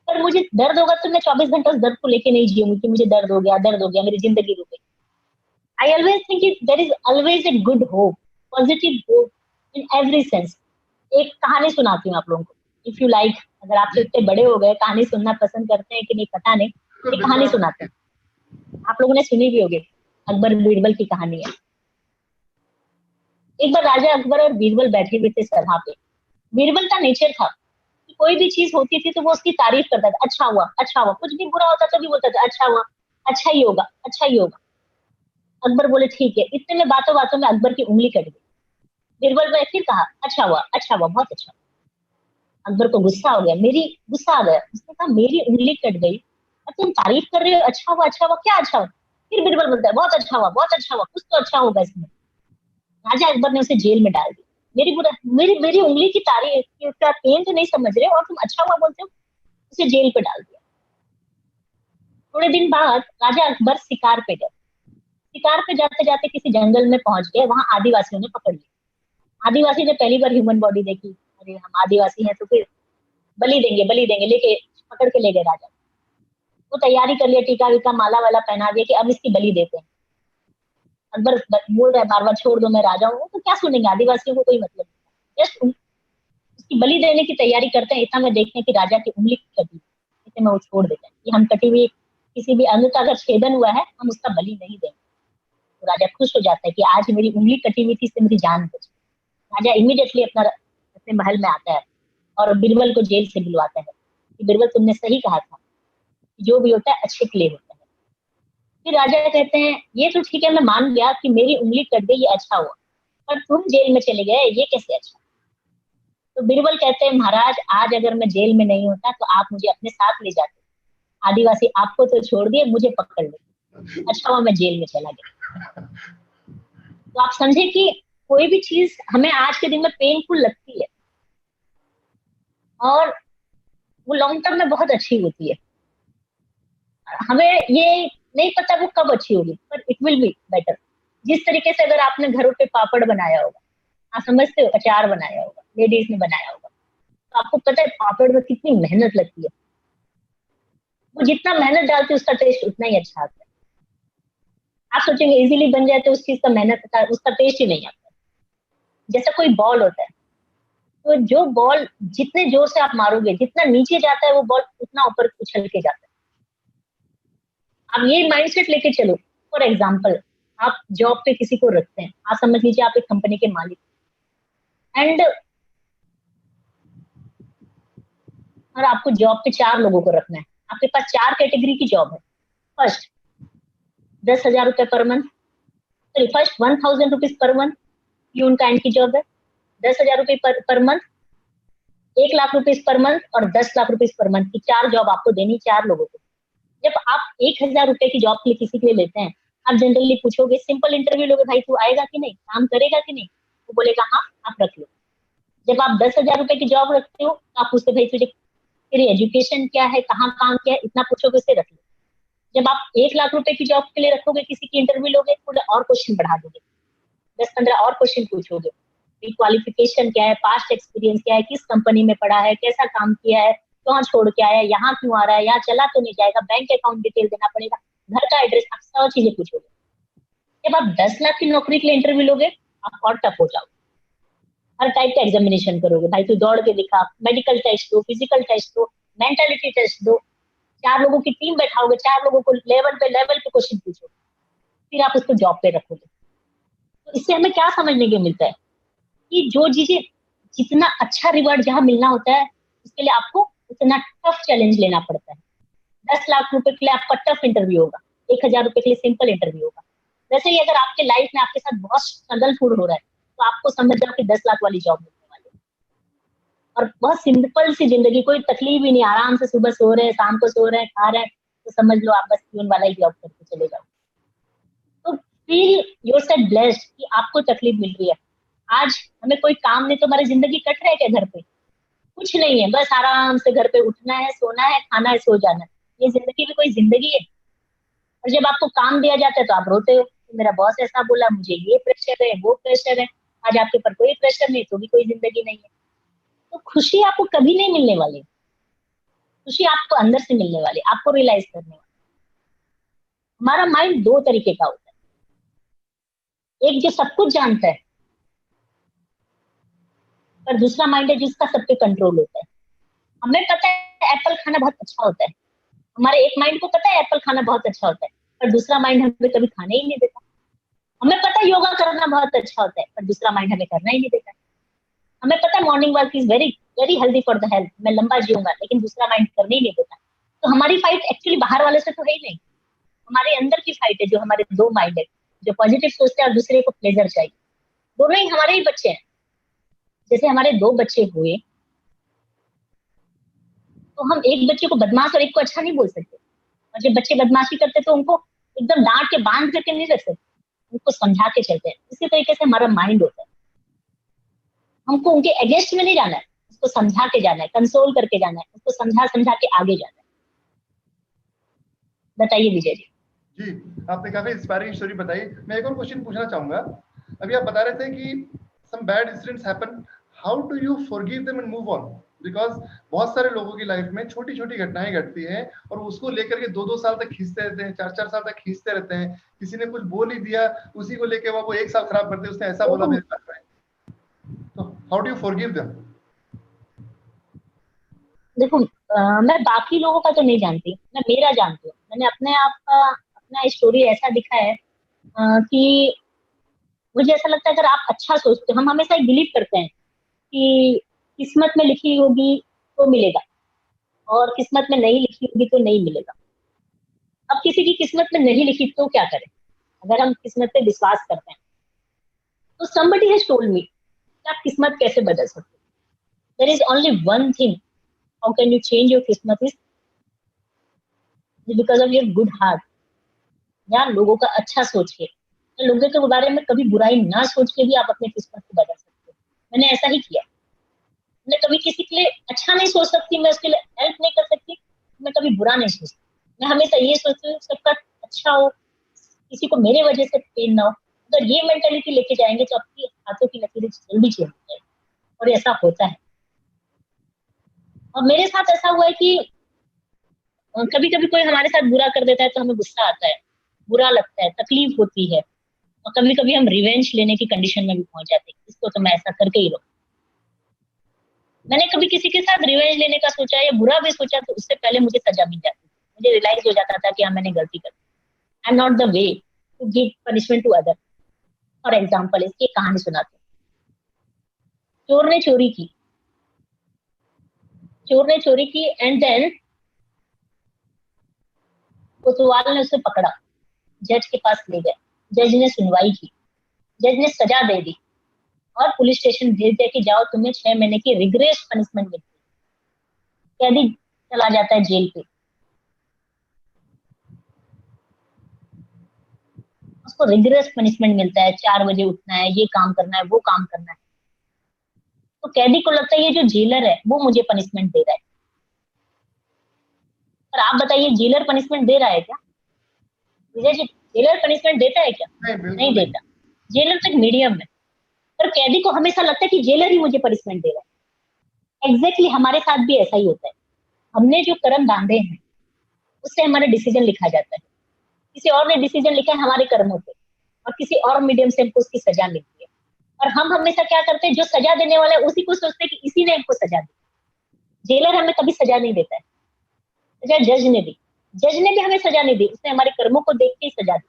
पर मुझे दर्द होगा तो मैं 24 घंटे उस दर्द को लेके नहीं जीऊंगी कि मुझे दर्द हो गया, दर्द हो गया, मेरी जिंदगी रुक गई। I always think there is always a good hope, positive hope in every sense. एक कहानी सुनाती हूँ आप लोगों को, इफ यू लाइक, अगर आप इतने बड़े हो गए कहानी सुनना पसंद करते हैं कि नहीं पता नहीं, एक कहानी सुनाते हैं, आप लोगों ने सुनी भी होगी, अकबर बीरबल की कहानी है। एक बार राजा अकबर और बीरबल बैठे हुए थे सभा पे। बीरबल का नेचर था कि कोई भी चीज होती थी तो वो उसकी तारीफ करता था, अच्छा हुआ अच्छा हुआ, कुछ भी बुरा होता तो भी बोलता था अच्छा हुआ, अच्छा ही होगा, अच्छा ही होगा। अकबर बोले ठीक है, इतने में बातों बातों में अकबर की उंगली कट गई। बीरबल ने फिर कहा अच्छा हुआ बहुत अच्छा। अकबर को गुस्सा हो गया, मेरी गुस्सा आ गया, उसने कहा मेरी उंगली कट गई और तुम तारीफ कर रहे हो अच्छा हुआ, क्या अच्छा हुआ? फिर बीरबल बोलता है बहुत अच्छा हुआ, कुछ तो अच्छा होगा इसमें। राजा अकबर ने उसे जेल में डाल दिया। मेरी मेरी उंगली की तारीफ का पेन तो नहीं समझ रहे और तुम अच्छा हुआ बोलते हो। उसे जेल पे डाल दिया। थोड़े दिन बाद राजा अकबर शिकार पे गए। शिकार पे जाते जाते किसी जंगल में पहुंच गए, वहां आदिवासियों ने पकड़ लिया। आदिवासी ने पहली बार ह्यूमन बॉडी देखी, अरे हम आदिवासी हैं तो फिर बलि देंगे, लेके पकड़ के ले गए राजा। वो तैयारी कर लिया, टीका वीका माला वाला पहना दिया कि अब इसकी बलि देते हैं। अकबर बोल रहा है बार बार छोड़ दो मैं राजा हूँ, तो क्या सुनेंगे, आदिवासियों को कोई मतलब नहीं। जस्ट उसकी बलि देने की तैयारी करते हैं, इतना में देखते हैं कि राजा की उंगली कटी, इतने में वो छोड़ देते हैं कि हम कटी हुई किसी भी अंग का अगर छेदन हुआ है हम उसका बलि नहीं देंगे। तो राजा खुश हो जाता है कि आज मेरी उंगली कटी हुई थी, इससे मेरी जान बची। राजा इमीडिएटली अपने महल में आता है और बीरबल को जेल से बुलवाता है कि बीरबल तुमने सही कहा था, जो भी होता है अच्छे के लिए होता है। फिर राजा कहते हैं ये तो ठीक है, मैं मान गया कि मेरी उंगली कट गई, ये अच्छा हुआ, पर तुम जेल में चले गए, ये कैसे अच्छा? तो बीरबल कहते हैं महाराज, आज अगर मैं जेल में नहीं होता तो आप मुझे अपने साथ ले जाते। आदिवासी आपको तो छोड़ दिए, मुझे पकड़ ले, अच्छा हुआ मैं जेल में चला गया। तो आप समझे कि कोई भी चीज हमें आज के दिन में पेनफुल लगती है और वो लॉन्ग टर्म में बहुत अच्छी होती है। हमें ये नहीं पता वो कब अच्छी होगी, पर इट विल बी बेटर। जिस तरीके से अगर आपने घरों पे पापड़ बनाया होगा, आप समझते हो, अचार बनाया होगा, लेडीज ने बनाया होगा, तो आपको पता है पापड़ में कितनी मेहनत लगती है। वो जितना मेहनत डालती है उसका टेस्ट उतना ही अच्छा आता है। आप सोचेंगे इजीली बन जाए तो उस चीज का मेहनत का उसका टेस्ट ही नहीं आता। जैसा कोई बॉल होता है, तो जो बॉल जितने जोर से आप मारोगे, जितना नीचे जाता है वो बॉल उतना ऊपर उछल के जाता है। आप ये माइंडसेट लेके चलो। फॉर एग्जाम्पल, आप जॉब पे किसी को रखते हैं, आप समझ लीजिए आप एक कंपनी के मालिक, एंड और आपको जॉब पे 4 लोगों को रखना है। आपके पास 4 कैटेगरी की जॉब है। फर्स्ट 10,000 रुपए per month, sorry first 1,000 rupees per month, peon kind की जॉब है। 10,000 रुपए per month, 1 lakh rupees per month और 10 लाख रुपीज पर मंथ की 4 जॉब आपको देनी, 4 लोगों को। जब आप 1,000 रुपए की जॉब के लिए किसी के लिए लेते हैं, आप जनरली पूछोगे, सिंपल इंटरव्यू लोगे, भाई तू आएगा कि नहीं, काम करेगा कि नहीं, वो बोलेगा हाँ, आप रख लो। जब आप 10,000 रुपए की जॉब रखते हो तो आप पूछते भाई तुझे तेरी एजुकेशन क्या है, कहाँ काम किया है, इतना पूछोगे, उसे रख लो। जब आप 1 लाख रुपए की जॉब के लिए रखोगे, किसी की इंटरव्यू लोगे, थोड़ा और क्वेश्चन बढ़ा दोगे, 10-15 और क्वेश्चन पूछोगे। क्वालिफिकेशन क्या है, पास्ट एक्सपीरियंस क्या है, किस कंपनी में पढ़ा है, कैसा काम किया है, कहाँ छोड़ के आया है, यहाँ क्यों आ रहा है, यहाँ चला तो नहीं जाएगा, बैंक अकाउंट डिटेल देना पड़ेगा, घर का एड्रेस, आप 100 चीजें पूछोगे। जब आप 10 लाख की नौकरी के लिए इंटरव्यू लोगे, आप और टफ हो जाओगे। हर टाइप का एग्जामिनेशन करोगे, भाई तू दौड़ के दिखा, मेडिकल टेस्ट दो, फिजिकल टेस्ट दो, मेंटालिटी टेस्ट दो। 4 लोगों की टीम बैठाओगे, 4 लोगों को लेवल पे क्वेश्चन पूछोगे, फिर आप उसको जॉब पे रखोगे। तो इससे हमें क्या समझने को मिलता है कि जो चीजें जितना अच्छा रिवॉर्ड जहाँ मिलना होता है, उसके लिए आपको उतना टफ चैलेंज लेना पड़ता है। 10 लाख रुपए के लिए आपका टफ इंटरव्यू होगा, 1,000 रुपए के लिए सिंपल इंटरव्यू होगा। वैसे ही अगर आपके लाइफ में आपके साथ बहुत स्ट्रगल फुल हो रहा है, तो आपको समझ जाओ कि 10 लाख वाली जॉब मिलने वाली है। और बहुत सिंपल सी जिंदगी, कोई तकलीफ ही नहीं, आराम से सुबह सो रहे हैं, शाम को सो रहे हैं, खा रहे हैं, तो समझ लो आप बस प्यून वाला ही जॉब करके चले जाओ। तो फील योरसेल्फ ब्लेस्ड कि आपको तकलीफ मिल रही है। आज हमें कोई काम नहीं तो हमारी जिंदगी कट रहा है क्या घर पे? कुछ नहीं है, बस आराम से घर पे उठना है, सोना है, खाना है, सो जाना है। ये जिंदगी भी कोई जिंदगी है? और जब आपको काम दिया जाता है तो आप रोते हो कि मेरा बॉस ऐसा बोला, मुझे ये प्रेशर है, वो प्रेशर है। आज आपके ऊपर कोई प्रेशर नहीं तो भी कोई जिंदगी नहीं है। तो खुशी आपको कभी नहीं मिलने वाली। खुशी आपको अंदर से मिलने वाली, आपको रियलाइज करने वाली। हमारा माइंड 2 तरीके का होता है। एक जो सब कुछ जानता है, पर दूसरा माइंड है जिसका सब पे कंट्रोल होता है। हमें पता है एप्पल खाना बहुत अच्छा होता है, हमारे एक माइंड को पता है एप्पल खाना बहुत अच्छा होता है, पर दूसरा माइंड हमें कभी खाने ही नहीं देता। हमें पता है योगा करना बहुत अच्छा होता है, पर दूसरा माइंड हमें करना ही नहीं देता। हमें पता है morning walk is very very healthy for the health, मैं लंबा जीऊंगा, लेकिन दूसरा माइंड करने ही नहीं देता। तो हमारी फाइट एक्चुअली बाहर वाले से तो है ही नहीं, हमारे अंदर की फाइट है, जो हमारे दो माइंड है, जो पॉजिटिव सोचते हैं और दूसरे को प्लेजर चाहिए। दोनों ही हमारे ही बच्चे हैं। जैसे हमारे दो बच्चे हुए, तो हम एक बच्चे को बदमाश और एक को अच्छा नहीं बोल सकते। और जब बच्चे बदमाशी करते तो उनको एकदम डांट के बांध करके नहीं रख सकते, उनको समझा के चलते हैं। इसी तरीके से हमारा माइंड होता है, हमको उनके अगेंस्ट में नहीं जाना है, उसको समझा के जाना है, कंसोल करके जाना है, उसको समझा समझा के आगे जाना है। बताइए विजय जी। जी, आपने काफी इंस्पायरिंग स्टोरी बताई। मैं एक और क्वेश्चन पूछना चाहूंगा। अभी आप बता रहे थे कि some bad incidents happen, how do you forgive them and move on? Because बहुत सारे लोगों की लाइफ में छोटी छोटी घटनाएं घटती हैं और उसको लेकर के 2-2 साल तक खींचते रहते हैं, 4-4 साल तक खींचते रहते हैं। किसी ने कुछ बोल ही दिया, उसी को लेके वो 1 साल खराब करते हैं, उसने ऐसा बोला मेरे साथ में। तो how do you forgive them? देखो, मैं बाकी लोगों का तो नहीं जानती, मैं मेरा जानती हूँ। मैंने अपने आप का अपना स्टोरी ऐसा दिखा है कि मुझे ऐसा लगता है अगर आप अच्छा सोचते हो, हम हमेशा एक बिलीव करते हैं कि किस्मत में लिखी होगी तो मिलेगा, और किस्मत में नहीं लिखी होगी तो नहीं मिलेगा। अब किसी की किस्मत में नहीं लिखी तो क्या करें? अगर हम किस्मत पे विश्वास करते हैं, तो somebody has told me कि आप किस्मत कैसे बदल सकते हो। there is only one thing how can you change your किस्मत is because of your good heart। या लोगों का अच्छा सोच के, या लोगों के बारे में कभी बुराई ना सोच के भी आप अपने किस्मत को बदल सकते हो। मैंने ऐसा ही किया। मैं कभी किसी के लिए अच्छा नहीं सोच सकती, मैं उसके लिए हेल्प नहीं कर सकती, मैं कभी बुरा नहीं सोचती। मैं हमेशा ये सोचती हूँ सबका अच्छा हो, किसी को मेरे वजह से पेन ना हो। अगर ये मेंटेलिटी लेके जाएंगे तो आपकी हाथों की लकीरें जल्दी चेंज हो जाएगी, और ऐसा होता है। और मेरे साथ ऐसा हुआ है कि कभी कभी कोई हमारे साथ बुरा कर देता है तो हमें गुस्सा आता है, बुरा लगता है, तकलीफ होती है, और कभी कभी हम रिवेंज लेने की कंडीशन में भी पहुंच जाते हैं, इसको तो मैं ऐसा करके ही रहूं। मैंने कभी किसी के साथ रिवेंज लेने का सोचा या बुरा भी सोचा तो उससे पहले मुझे सजा मिल जाती थी। मुझे रियलाइज हो जाता था कि हाँ मैंने गलती कर दी। I am not the way to give punishment to other. For example, इसकी एक कहानी सुनाती हूँ। चोर ने चोरी की, चोर ने चोरी की एंड देन कोतवाल ने उसे पकड़ा, जज के पास ले गए। जज ने सुनवाई की, जज ने सजा दे दी, और पुलिस स्टेशन भेज दिया कि जाओ तुम्हें 6 महीने की रिग्रेस पनिशमेंट मिलती है। कैदी चला जाता है जेल पे, उसको रिग्रेस पनिशमेंट मिलता है, 4 बजे उठना है, ये काम करना है, वो काम करना है। तो कैदी को लगता है ये जो जेलर है वो मुझे पनिशमेंट दे रहा है। पर आप बताइए जेलर पनिशमेंट दे रहा है क्या? विजय जी, जेलर पनिशमेंट देता है क्या? नहीं, नहीं बिल्कुल नहीं। देता। जेलर तक मीडियम है, पर कैदी को हमेशा लगता है कि जेलर ही मुझे पनिशमेंट दे रहा है। एग्जैक्टली हमारे साथ भी ऐसा ही होता है। हमने जो कर्म बांधे हैं उससे हमारा डिसीजन लिखा जाता है। किसी और ने डिसीजन लिखा है हमारे कर्मों पे, और किसी और मीडियम से हमको उसकी सजा मिलती है। और हम हमेशा क्या करते हैं, जो सजा देने वाला है उसी को सोचते हैं कि इसी ने हमको सजा दी। जेलर हमें कभी सजा नहीं देता है, सजा जज ने दी। जज ने भी हमें सजा नहीं दी, उसने हमारे कर्मों को देख के ही सजा दी।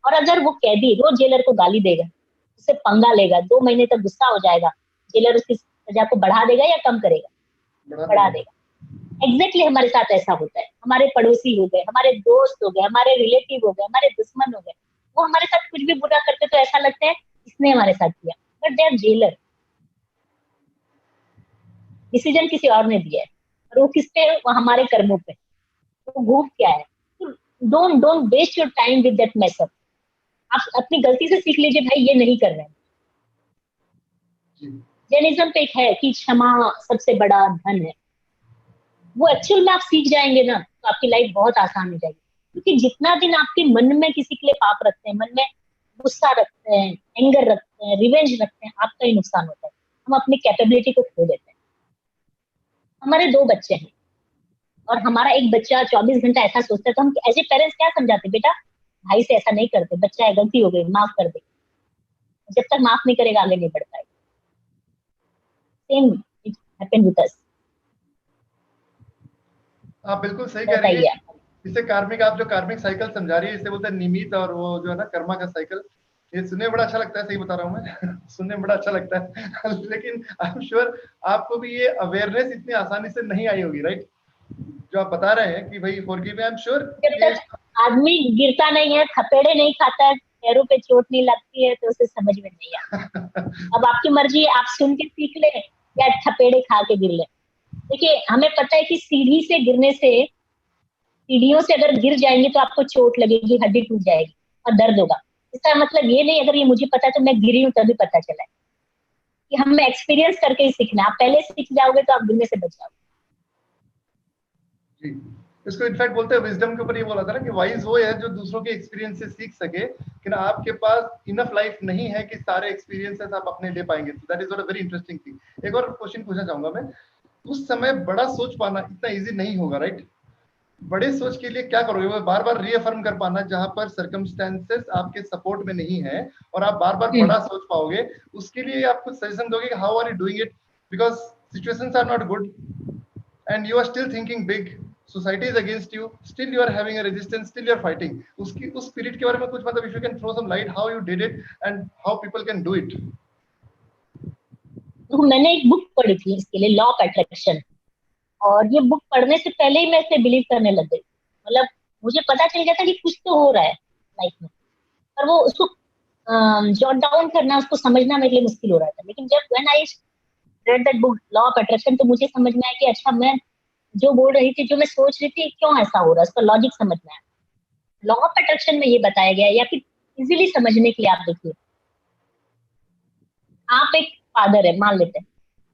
और अगर वो कैदी रोज जेलर को गाली देगा, उससे पंगा लेगा, 2 महीने तक गुस्सा हो जाएगा, जेलर उसकी सजा को बढ़ा देगा या कम करेगा? बढ़ा बढ़ा देगा। देगा। एग्जैक्टली हमारे साथ ऐसा होता है। हमारे पड़ोसी हो गए, हमारे दोस्त हो गए, हमारे रिलेटिव हो गए, हमारे दुश्मन हो गए, वो हमारे साथ कुछ भी बुरा करते तो ऐसा लगता है इसने हमारे साथ किया, but they are jailer. Decision किसी और ने दिया है, और वो किस पे? वो हमारे कर्मों पे। वो घूम क्या है? Don't don't waste your time with that mess up. आप अपनी गलती से सीख लीजिए भाई, ये नहीं कर रहे हैं। जी। जैनिज्म पे एक है कि क्षमा सबसे बड़ा धन है। वो एक्चुअल में आप सीख जाएंगे ना तो आपकी लाइफ बहुत आसान हो जाएगी। क्योंकि जितना दिन आपके मन में किसी के लिए पाप रखते हैं, मन में गुस्सा रखते हैं, एंगर रखते हैं, रिवेंज रखते हैं, आपका ही नुकसान होता है। हम अपनी कैपेबिलिटी को खो देते हैं। हमारे दो बच्चे हैं, और हमारा एक बच्चा 24 घंटा ऐसा सोचता है, तो हम एज ए पेरेंट्स क्या समझाते, बेटा भाई से ऐसा नहीं करते, बच्चा है, गलती हो गई, माफ कर दे। जब तक माफ नहीं करेगा आगे नहीं बढ़ पाएगा। Same it happened with us. आप बिल्कुल सही कह रही बताइए है। आप। इसे कार्मिक, आप जो कार्मिक साइकिल समझा रही है, इसे बोलते हैं निमित, और वो जो है ना कर्मा का साइकिल। ये सुनने में बड़ा अच्छा लगता है, सही बता रहा हूँ मैं सुनने में बड़ा अच्छा लगता है लेकिन आई एम श्योर आपको भी ये अवेयरनेस इतनी आसानी से नहीं आई होगी, राइट? जो आप बता रहे हैं कि भाई forgive me, I am sure जब ये तक आदमी गिरता नहीं है, थपेड़े नहीं खाता है, पैरों पे चोट नहीं लगती है, तो उसे समझ में नहीं आता। अब आपकी मर्जी है, आप सुन के सीख ले या थपेड़े खा के गिर ले। देखिए, हमें पता है कि सीढ़ी से गिरने से, सीढ़ियों से अगर गिर जाएंगे तो आपको चोट लगेगी, हड्डी टूट जाएगी और दर्द होगा। इसका मतलब ये नहीं अगर ये मुझे पता है तो मैं गिरी हूँ तभी पता चला है, कि हमें एक्सपीरियंस करके ही सीखना। आप पहले सीख जाओगे तो आप गिरने से बच जाओगे। जी, इसको इनफैक्ट बोलते हैं विजडम के ऊपर ये बोला था ना कि वाइज वो है जो दूसरों के एक्सपीरियंस से सीख सके, कि ना आपके पास इनफ लाइफ नहीं है कि सारे एक्सपीरियंसेस आप अपने ले पाएंगे। तो that is what a very interesting thing. एक और क्वेश्चन पूछना चाहूंगा मैं। उस समय बड़ा सोच पाना इतना इजी नहीं होगा, राइट? बड़े सोच के लिए क्या करोगे? वो बार बार रीअफर्म कर पाना जहां पर सर्कमस्टेंसेस आपके सपोर्ट में नहीं है, और आप बार बार बड़ा सोच पाओगे, उसके लिए आप कुछ सजेशन दोगे कि how are you doing it? Because situations are not good and you are still thinking big, society is against you, still you are having a resistance, still you are fighting. उसकी उस spirit के बारे में कुछ मतलब if you can throw some light how you did it and how people can do it. तो मैंने एक बुक पढ़ी थी इसके लिए, लॉ ऑफ अट्रैक्शन, और ये बुक पढ़ने से पहले ही मैं इसे बिलीव करने लग गई। मतलब मुझे पता चल गया था कि कुछ तो हो रहा है लाइफ में, पर वो उसको जॉट डाउन करना, उसको समझना मेरे लिए मुश्किल हो रहा था। लेकिन जब when I read that book law of attraction, तो मुझे समझ में आया कि अच्छा, मैं जो बोल रही थी, जो मैं सोच रही थी, क्यों ऐसा हो रहा है, उसका लॉजिक समझ में आया। लॉ ऑफ अट्रैक्शन में ये बताया गया है, या फिर इजीली समझने के लिए आप देखिए, आप एक फादर है, मान लेते हैं,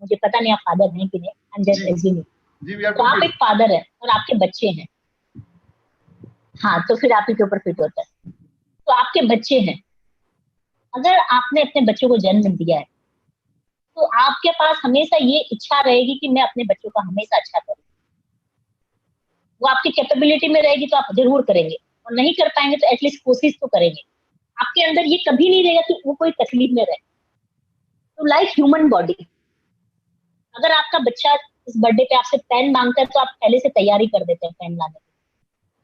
मुझे पता नहीं आप फादर हैं कि नहीं, आई एम जी जस्ट एज्यूमिंग। जी, वी आर तो टू आप एक किड्स। फादर है और आपके बच्चे हैं। हाँ, तो फिर आप ही के ऊपर फिट होता है। तो आपके बच्चे हैं, अगर आपने अपने बच्चों को जन्म दिया है, तो आपके पास हमेशा ये इच्छा रहेगी कि मैं अपने बच्चों का हमेशा अच्छा करूं। वो आपकी कैपेबिलिटी में रहेगी तो आप जरूर करेंगे, और नहीं कर पाएंगे तो एटलीस्ट कोशिश तो करेंगे। आपके अंदर ये कभी नहीं रहेगा कि वो कोई तकलीफ में रहे। तो लाइक ह्यूमन बॉडी, अगर आपका बच्चा इस बर्थडे पे आपसे पेन मांगता है, तो आप पहले से तैयारी कर देते हैं पेन लाने की,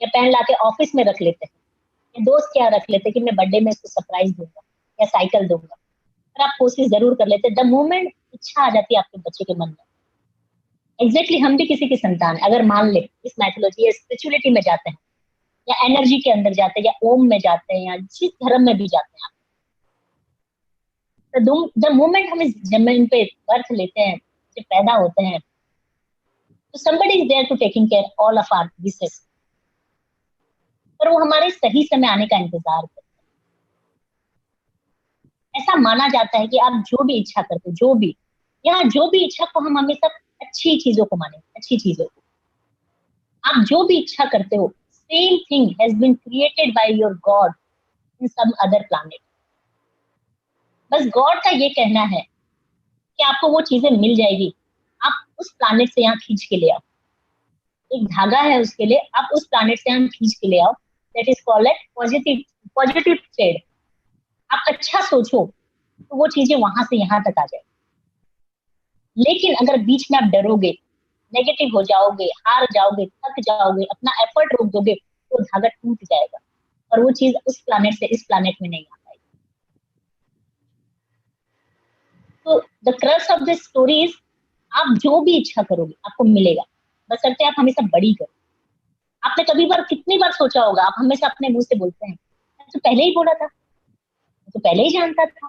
या पेन लाके ऑफिस में रख लेते हैं, या दोस्त क्या रख लेते हैं कि मैं बर्थडे में इसको सरप्राइज दूंगा या साइकिल दूंगा। पर आप कोशिश जरूर कर लेते हैं। द मोमेंट इच्छा आ जाती है आपके बच्चे के मन में, एग्जैक्टली हम भी किसी की संतान है, अगर मान ले इस मैथोलॉजी या स्पिरिचुअलिटी में जाते हैं, या एनर्जी के अंदर जाते हैं, या ओम में जाते हैं, या जिस धर्म में भी जाते हैं, द मोमेंट हम इस जमीन पे बर्थ लेते हैं, जब पैदा होते हैं, तो somebody is there to taking care all of our wishes। पर वो हमारे सही समय आने का इंतजार करते हैं। ऐसा माना जाता है कि आप जो भी इच्छा करते हो, जो भी, या जो भी इच्छा को हम हमेशा अच्छी चीजों को माने, अच्छी चीजों को। आप जो भी इच्छा करते हो, same thing has been created by your god in some other planet. बस गॉड का ये कहना है कि आपको वो चीजें मिल जाएगी, आप उस प्लैनेट से यहाँ खींच के ले आओ। एक धागा है उसके लिए, आप उस प्लैनेट से यहाँ खींच के ले आओ। That is called positive, positive trade. आप अच्छा सोचो तो वो चीजें वहां से यहाँ तक आ जाए। लेकिन अगर बीच में आप डरोगे, नेगेटिव हो जाओगे, हार जाओगे, थक जाओगे, अपना एफर्ट रोक दोगे, तो धागा टूट जाएगा और वो चीज उस प्लैनेट से इस प्लैनेट में नहीं आ पाएगी। तो the crux of this story is, आप जो भी इच्छा करोगे आपको मिलेगा, बशर्ते आप हमेशा बड़ी करो। आपने कभी बार, कितनी बार सोचा होगा, आप हमेशा अपने मुंह से बोलते हैं, मैं तो पहले ही बोला था, मैं तो पहले ही जानता था,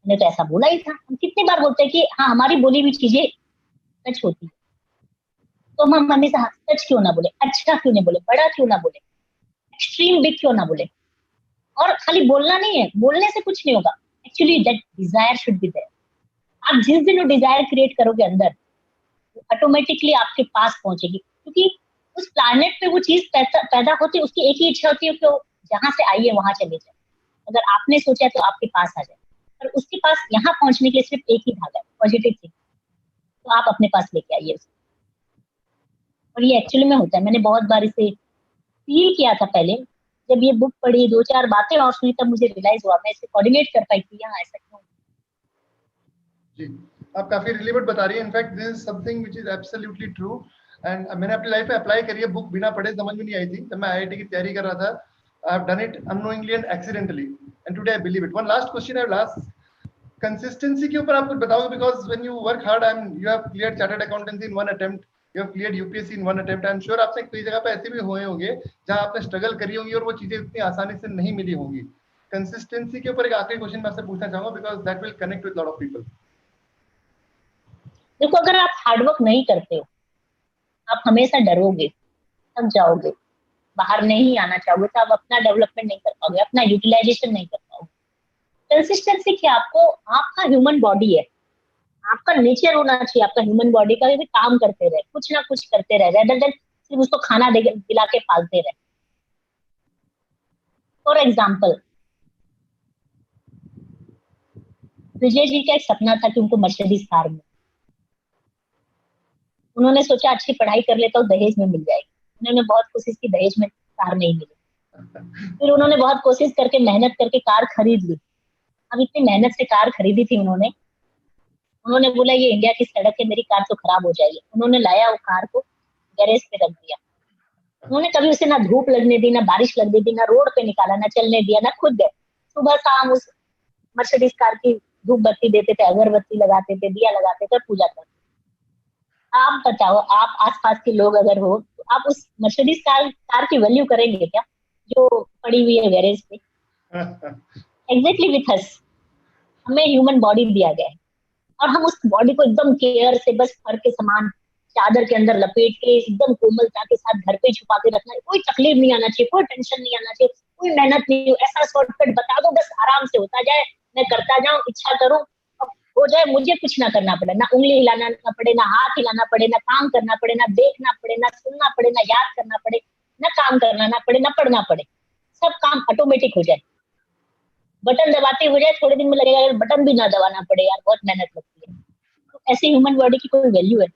मैंने तो ऐसा बोला ही था। हम कितनी बार बोलते हैं कि हाँ, हमारी बोली हुई चीजें सच होती है। तो हम हमेशा सच क्यों ना बोले, अच्छा क्यों नहीं बोले, बड़ा क्यों ना बोले, एक्सट्रीम बिग क्यों ना बोले। और खाली बोलना नहीं है, बोलने से कुछ नहीं होगा, actually that desire should be there. आप जिस दिन वो डिजायर क्रिएट करोगे अंदर, ऑटोमेटिकली आपके पास पहुंचेगी, क्योंकि उस प्लैनेट पे वो चीज पैदा होती है, उसकी एक ही इच्छा होती है कि वो जहां से आई है वहां चले जाए। अगर आपने सोचा है तो आपके पास आ जाए, पर उसके पास यहाँ पहुंचने के लिए सिर्फ एक ही धागा है, पॉजिटिव थिंग। तो आप अपने पास लेके आइए उसको। और ये एक्चुअली में होता है, मैंने बहुत बार इसे फील किया था पहले, जब ये बुक पढ़ी, 2-4 बातें और सुनी, तब मुझे रियलाइज हुआ, मैं इसे कोऑर्डिनेट कर पाई कि हाँ ऐसा क्यों। जी, आप काफी रिलेवेंट बता रही हैं। In fact this is something which is absolutely true and मैंने अपनी लाइफ में अप्लाई करी है। बुक बिना पढ़े समझ में नहीं आई थी। जब मैं आईआईटी की तैयारी कर रहा था, I have done it unknowingly and accidentally and today I believe it. One last question I will ask, consistency के ऊपर आप कुछ बताओगे, because when you work hard and you have cleared chartered accountancy in one attempt, you have cleared UPSC in one attempt, I am sure आपसे कई जगह पे ऐसे भी हुए होंगे जहां आपने स्ट्रगल करी होंगी और वो चीजें इतनी आसानी से नहीं मिली होंगी। कंसिस्टेंसी के ऊपर एक आखिरी क्वेश्चन मैं आपसे पूछना चाहूंगा, because that will connect with lot of people. देखो, अगर आप हार्डवर्क नहीं करते हो, आप हमेशा डरोगे, थक जाओगे, बाहर नहीं आना चाहोगे, तो आप अपना डेवलपमेंट नहीं कर पाओगे, अपना यूटिलाइजेशन नहीं कर पाओगे। कंसिस्टेंसी क्या, आपको, आपका ह्यूमन बॉडी है, आपका नेचर होना चाहिए आपका ह्यूमन बॉडी का भी काम करते रहे, कुछ ना कुछ करते रहे, रेदर देन सिर्फ उसको खाना दिला के पालते रहे। फॉर एग्जाम्पल, विजय जी का एक सपना था कि उनको मर्सिडीज कार मिले। उन्होंने सोचा अच्छी पढ़ाई कर लेता हूँ, दहेज में मिल जाएगी। उन्होंने बहुत कोशिश की, दहेज में कार नहीं मिली। फिर उन्होंने बहुत कोशिश करके, मेहनत करके कार खरीद ली। अब इतनी मेहनत से कार खरीदी थी उन्होंने बोला ये इंडिया की सड़क है, मेरी कार तो खराब हो जाएगी। उन्होंने लाया वो कार को, गैरेज पे रख दिया। उन्होंने कभी उसे ना धूप लगने दी, ना बारिश लगने दी, ना रोड पे निकाला, ना चलने दिया, ना खुद गए। सुबह शाम उस मर्सिडीज कार की धूप बत्ती देते थे, अगरबत्ती लगाते थे, दिया लगाते थे, पूजा करते। आप बताओ, आप आसपास के लोग अगर हो तो आप उस मर्सिडीज कार की वैल्यू करेंगे क्या, जो पड़ी हुई है गैरेज पे? एग्जैक्टली विथ अस, हमें ह्यूमन बॉडी दिया गया है और हम उस बॉडी को एकदम केयर से, बस फर के समान चादर के अंदर लपेट के एकदम कोमलता के साथ घर पे छुपा के रखना है। कोई तकलीफ नहीं आना चाहिए, कोई टेंशन नहीं आना चाहिए, कोई मेहनत नहीं हो। ऐसा शॉर्टकट बता दो, बस आराम से होता जाए, मैं करता जाऊं, इच्छा करूं, हो जाए, मुझे कुछ ना करना पड़े, ना उंगली हिलाना ना पड़े, ना हाथ हिलाना पड़े, ना काम करना पड़े, ना देखना पड़े, ना सुनना पड़े, ना याद करना पड़े, ना काम करना ना पड़े, ना पढ़ना पड़े। सब काम ऑटोमेटिक हो जाए, बटन दबाते हो जाए। थोड़े दिन में लगेगा यार बटन भी ना दबाना पड़े, यार बहुत मेहनत लगती है। तो ऐसे ह्यूमन बॉडी की कोई वैल्यू है?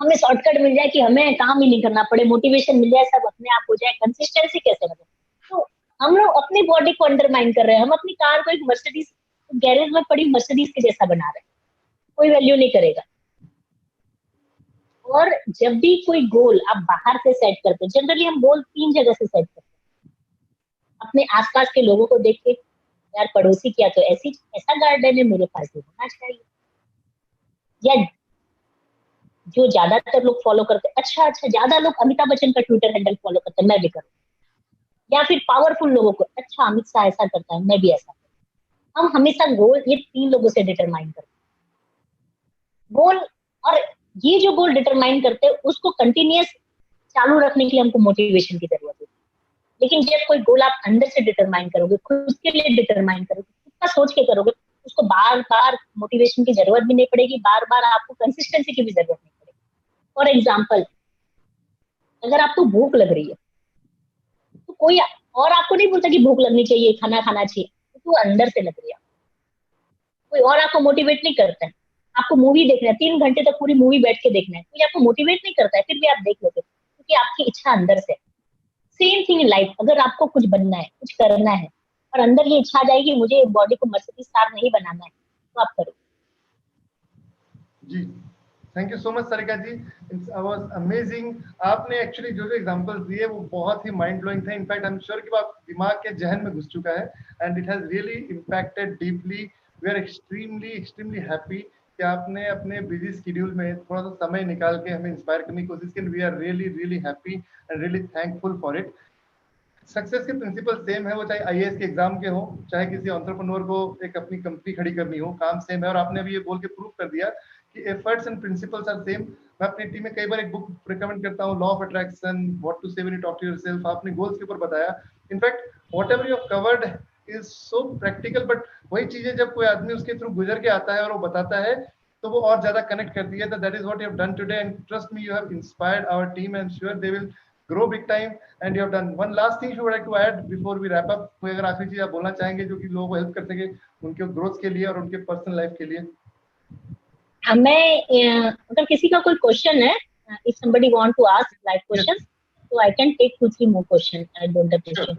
हमें शॉर्टकट मिल जाए कि हमें काम ही नहीं करना पड़े, मोटिवेशन मिल जाए, सब अपने आप हो जाए, कंसिस्टेंसी कैसे मतलब? तो हम लोग अपनी बॉडी को अंडरमाइन कर रहे हैं। हम अपनी कार को एक मर्सिडीज, गैरेज में पड़ी मर्सिडीज के जैसा बना रहे हैं, कोई वैल्यू नहीं करेगा। और जब भी कोई गोल आप बाहर से सेट करते हैं, जनरली हम गोल 3 जगह से सेट करते हैं। अपने आसपास के लोगों को देख के, यार पड़ोसी किया तो ऐसा गार्डन है, मेरे पास भी होना चाहिए। या जो ज्यादातर लोग फॉलो करते हैं, अच्छा ज्यादा लोग अमिताभ बच्चन का ट्विटर हैंडल फॉलो करते हैं, मैं भी करूँ। या फिर पावरफुल लोगों को, अच्छा अमित शाह ऐसा करता है, मैं भी ऐसा करूँ। हम हमेशा गोल ये 3 लोगों से डिटरमाइन करते हैं गोल। और ये जो गोल डिटरमाइन करते हैं उसको कंटिन्यूअस चालू रखने के लिए हमको मोटिवेशन की जरूरत है। लेकिन जब कोई गोल आप अंदर से डिटरमाइन करोगे, खुद के लिए डिटरमाइन करोगे, खुद का सोच के करोगे, उसको बार बार मोटिवेशन की जरूरत भी नहीं पड़ेगी, बार बार आपको कंसिस्टेंसी की भी जरूरत नहीं पड़ेगी। फॉर एग्जाम्पल, अगर आपको भूख लग रही है तो कोई और आपको नहीं बोलता कि भूख लगनी चाहिए, खाना खाना चाहिए, तो अंदर से लग रही है। कोई और आपको मोटिवेट नहीं करता है। आपको मूवी देखना है, 3 घंटे तक पूरी मूवी बैठ के देखना है, कोई आपको मोटिवेट नहीं करता है, फिर भी आप देख लेते, क्योंकि आपकी इच्छा अंदर से। सेम थिंग इन लाइफ, अगर आपको कुछ बनना है, कुछ करना है, और अंदर ये इच्छा आ जाएगी मुझे बॉडी को मर्सिडीज कार नहीं बनाना है, तो आप करो। जी, thank you so much Sarika ji, it's was amazing. आपने एक्चुअली जो जो एग्जांपल्स दिए वो बहुत ही माइंड ब्लोइंग थे। इनफैक्ट आई एम श्योर कि वो आप दिमाग के जहन में घुस चुका है and it has really impacted deeply. We are extremely happy कि आपने अपने बिजी शेड्यूल में थोड़ा सा समय निकाल के हमें इंस्पायर करने की कोशिश की। We are really happy and really thankful for it. Success के प्रिंसिपल सेम है, वो चाहे आईएएस के एग्जाम के हो, चाहे किसी एंटरप्रेन्योर को एक अपनी कंपनी खड़ी करनी हो, काम सेम है। और आपने भी ये बोल के प्रूव कर दिया कि efforts and principles are same. मैं अपनी टीम में कई बार एक बुक रिकमेंड करता हूँ, law of attraction, what to say when you talk to yourself. आपने गोल्स के ऊपर बताया। In fact whatever you have covered is so practical, but वही चीजें जब कोई आदमी उसके थ्रू गुजर के आता है और वो बताता है तो वो और ज्यादा कनेक्ट करती है। That is what you have done today and trust me, you have inspired our team and sure they will grow big time and you have done one last thing you would like to add before we wrap up। कोई अगर आखिरी चीज आप बोलना चाहेंगे जो कि लोगों को हेल्प कर सके उनके ग्रोथ के लिए और उनके पर्सनल लाइफ के लिए? मैं अगर किसी का कोई क्वेश्चन है, if somebody want to ask live questions, So I can take 2-3 more questions. I don't Sure. appreciate.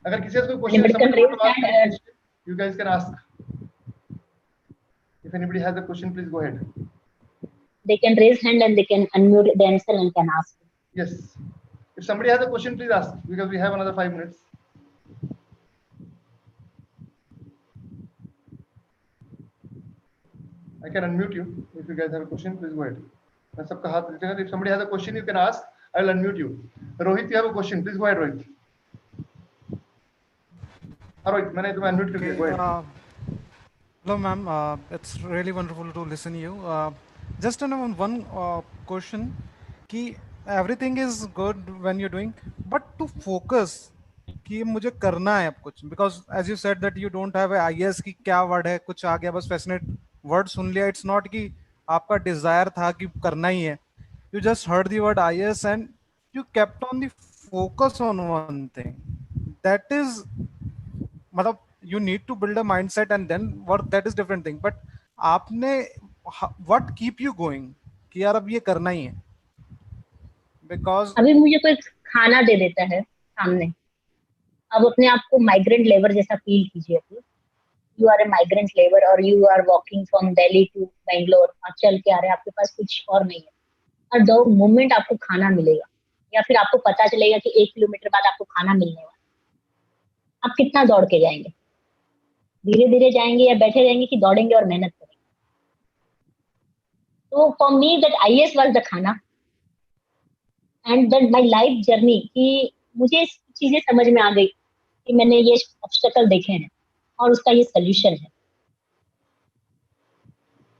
अगर किसी का कोई question Anybody can somebody want raise to ask any hand. question, you guys can ask. If anybody has a question, please go ahead. They can raise hand and they can unmute themselves and can ask. Yes. If somebody has a question, please ask because we have another 5 minutes. I can unmute you. If you guys have a question, please go ahead. मैं सबका हाथ रखूंगा. If somebody has a question, you can ask. I will unmute you. Rohit, you have a question. Please go ahead, Rohit. Rohit, मैंने तुम्हें unmute कर दिया. Go ahead. Hello, ma'am. It's really wonderful to listen to you. Just one question. कि everything is good when you're doing, but to focus कि मुझे करना है अब कुछ, because as you said that you don't have a IS की क्या word है, कुछ आ गया बस fascinate word सुन लिया. It's not कि आपका desire था कि करना ही है. You just heard the word IS and you kept on the focus on one thing. That is मतलब you need to build a mindset and then work. That is different thing. But आपने what keep you going कि यार अब ये करना ही है? Because अभी मुझे कोई खाना दे देता है सामने, अब अपने आप को माइग्रेंट लेबर जैसा फील कीजिए. You are a migrant labour और you are walking from Delhi to Bangalore. आप चल के आ रहे हैं, आपके पास कुछ और नहीं है, और दो मोमेंट आपको खाना मिलेगा या फिर आपको पता चलेगा कि 1 किलोमीटर बाद आपको खाना मिलने वाला, आप कितना दौड़ के जाएंगे? धीरे धीरे जाएंगे या बैठे रहेंगे कि दौड़ेंगे और मेहनत करेंगे? तो for me that IS was the khana and that my life journey, कि मुझे चीजें समझ में आ गई कि मैंने ये ऑब्स्टेकल देखे हैं और उसका ये सोल्यूशन है.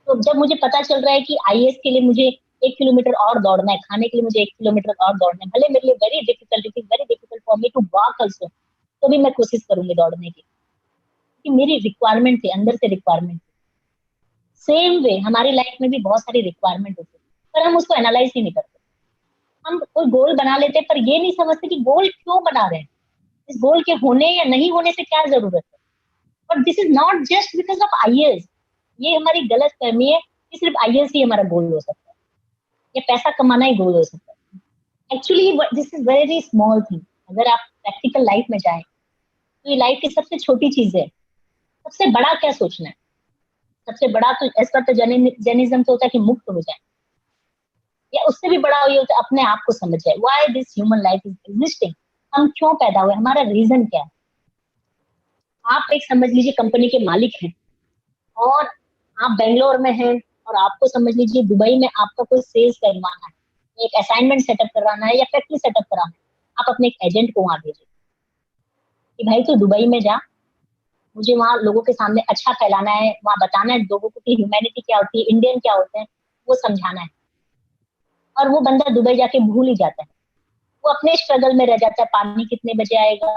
तो जब मुझे पता चल रहा है कि IS के लिए मुझे 1 किलोमीटर और दौड़ना है, खाने के लिए मुझे 1 किलोमीटर और दौड़ना है, भले मेरे लिए very difficult for me to walk also, तो भी मैं कोशिश करूंगी दौड़ने की, कि मेरी रिक्वायरमेंट थी, अंदर से रिक्वायरमेंट थी. सेम वे हमारी लाइफ में भी बहुत सारी रिक्वायरमेंट होती है, पर हम उसको एनालाइज ही नहीं करते. हम कोई गोल बना लेते हैं पर ये नहीं समझते कि गोल क्यों बना रहे हैं, इस गोल के होने या नहीं होने से क्या जरूरत है. But this is not just because of IS. ये हमारी गलत फहमी है कि सिर्फ IS ही हमारा गोल हो सकता है या पैसा कमाना ही गोल हो सकता है. Actually this is very small thing. अगर आप प्रैक्टिकल लाइफ में जाएं तो ये लाइफ की सबसे छोटी चीज है. सबसे बड़ा क्या सोचना है? सबसे बड़ा तो ऐसा तो जैनिज्म तो होता है कि मुक्त हो जाए, या उससे भी बड़ा ये होता है अपने आप को समझ जाए. Why this human life is existing, हम क्यों पैदा हुए, हमारा रीजन क्या है. आप एक समझ लीजिए कंपनी के मालिक हैं और आप बेंगलोर में हैं, और आपको समझ लीजिए दुबई में आपका कोई सेल्स करवाना है, एक असाइनमेंट सेटअप करवाना है या फैक्ट्री सेटअप कराना है. आप अपने एक एजेंट को वहां भेजिए कि भाई तू दुबई में जा, मुझे वहां लोगों के सामने अच्छा फैलाना है, वहां बताना है लोगों को कि ह्यूमैनिटी क्या होती है, इंडियन क्या होते हैं, वो समझाना है. और वो बंदा दुबई जाके भूल ही जाता है, वो अपने स्ट्रगल में रह जाता है. पानी कितने बजे आएगा,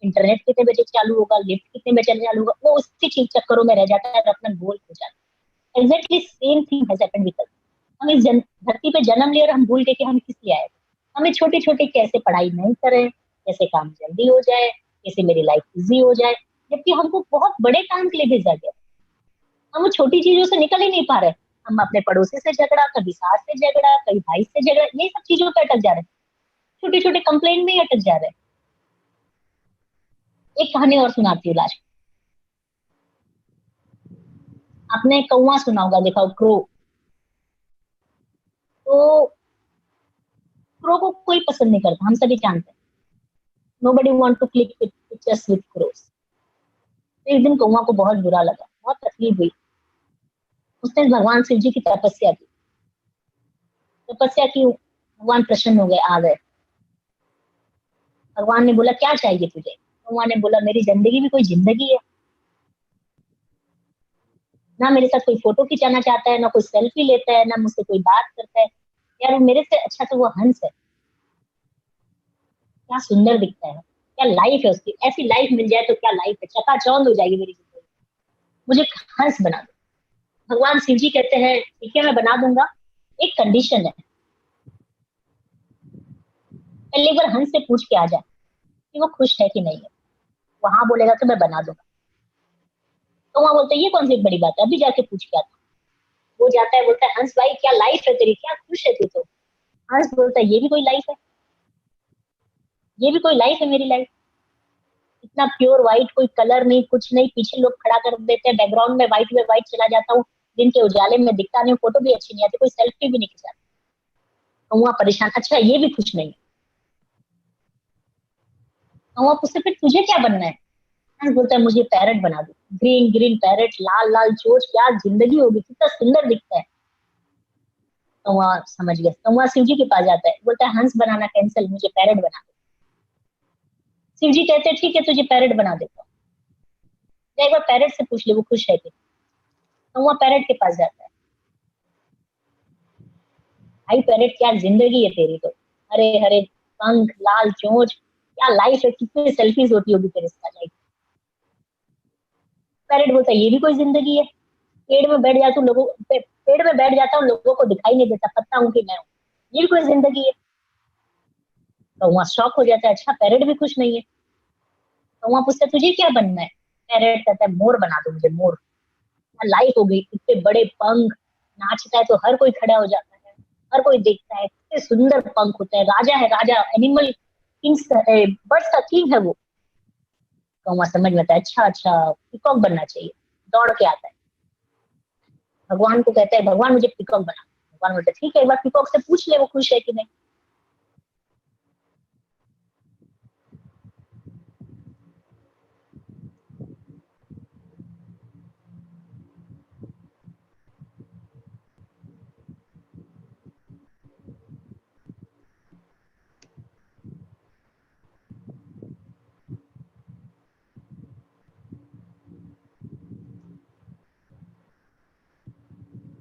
इंटरनेट कितने बजे चालू होगा, लिफ्ट कितने बजे चालू होगा, वो उसके चक्करों में रह जाता है और अपना गोल खो जाता है. Exactly same thing has happened with us. हम इस धरती पे जन्म लिए और हम भूल गए कि हम किस लिए आए. हमें छोटे छोटे कैसे पढ़ाई नहीं करें, कैसे काम जल्दी हो जाए, कैसे मेरी लाइफ इजी हो जाए, जबकि हमको बहुत बड़े काम के लिए भेजा गया. हम वो छोटी चीजों से निकल ही नहीं पा रहे. हम अपने पड़ोसी से झगड़ा, कभी सास से झगड़ा, कभी भाई से झगड़ा, ये सब चीजों पे अटक जा रहे हैं. छोटे छोटे कंप्लेंट में ही अटक जा रहे हैं. एक कहानी और सुनाती हूँ लास्ट. आपने कौवा सुना होगा, देखा हो क्रो. तो क्रो को कोई पसंद नहीं करता, हम सभी जानते हैं. Nobody want to click pictures with crows. एक दिन कौवा को बहुत बुरा लगा, बहुत तकलीफ हुई. उसने भगवान शिव जी की तपस्या की. भगवान प्रसन्न हो गए, आ गए. भगवान ने बोला क्या चाहिए तुझे? कौवा ने बोला मेरी जिंदगी भी कोई जिंदगी है ना, मेरे साथ कोई फोटो खिंचाना चाहता है, ना कोई सेल्फी लेता है, ना मुझसे कोई बात करता है. यार मेरे से अच्छा तो वो हंस है, क्या सुंदर दिखता है, क्या लाइफ है उसकी. ऐसी लाइफ मिल जाए तो क्या लाइफ है, चकाचौंध हो जाएगी मेरी जिंदगी. मुझे हंस बना दो. भगवान शिव जी कहते हैं ठीक है मैं बना दूंगा, एक कंडीशन है. पहले एक बार हंस से पूछ के आ जाए कि वो खुश है कि नहीं है. वहां बोलेगा तो मैं बना दूंगा. तो वहां बोलते ये कौन सी बड़ी बात है, अभी जाके पूछ के आता. वो जाता है, बोलता है हंस भाई क्या लाइफ है तेरी, क्या खुश है तू. तो हंस बोलता है ये भी कोई लाइफ है. ये भी कोई लाइफ है मेरी लाइफ? इतना प्योर व्हाइट, कोई कलर नहीं, कुछ नहीं, पीछे लोग खड़ा कर देते हैं, बैकग्राउंड में व्हाइट चला जाता हूँ, दिन के उजाले में दिखता नहीं, फोटो भी अच्छी नहीं आती, कोई सेल्फी भी नहीं खिंचाता। कौवा परेशान, अच्छा ये भी खुश नहीं है। कौवा पूछते फिर तुझे क्या बनना है? हंस बोलता है मुझे पैरट बना दो, ग्रीन ग्रीन पैरट, लाल लाल चोच, क्या जिंदगी होगी, कितना सुंदर दिखता है। कौवा समझ गया, कौवा शिव जी के पास जाता है, बोलता है हंस बनाना कैंसिल, मुझे पैरट बना दो। शिव जी कहते हैं ठीक है तुझे पैरट बना देता हूँ, एक बार पैरट से पूछ ले वो खुश है कि। कौवा पैरट के पास जाता है, भाई पैरट क्या जिंदगी है तेरी तो, हरे हरे पंख, लाल चोंच, क्या लाइफ है, कितनी सेल्फीज होती होगी तेरे साथ लाइफ। पैरट बोलता है ये भी कोई जिंदगी है? पेड़ में बैठ जाता हूँ पेड़ में बैठ जाता हूँ, लोगों को दिखाई नहीं देता, पता हूँ कि मैं हूँ, ये भी कोई जिंदगी है? कौवा शॉक हो जाता है, अच्छा पैरट भी खुश नहीं है। कौवा पूछता है तुझे क्या बनना है? पैरट कहता है मोर बना दो मुझे, मोर, लाइफ हो गई, इतने बड़े पंख, नाचता है तो हर कोई खड़ा हो जाता है, हर कोई देखता है, कितने सुंदर पंख होते हैं, राजा है राजा, एनिमल किंग्स, बर्ड्स का किंग है वो। कौवा समझ में आता है, अच्छा अच्छा पीकॉक बनना चाहिए, दौड़ के आता है, भगवान को कहता है भगवान मुझे पीकॉक बना। भगवान बोलते ठीक है, एक बार पीकॉक से पूछ ले वो खुश है कि नहीं।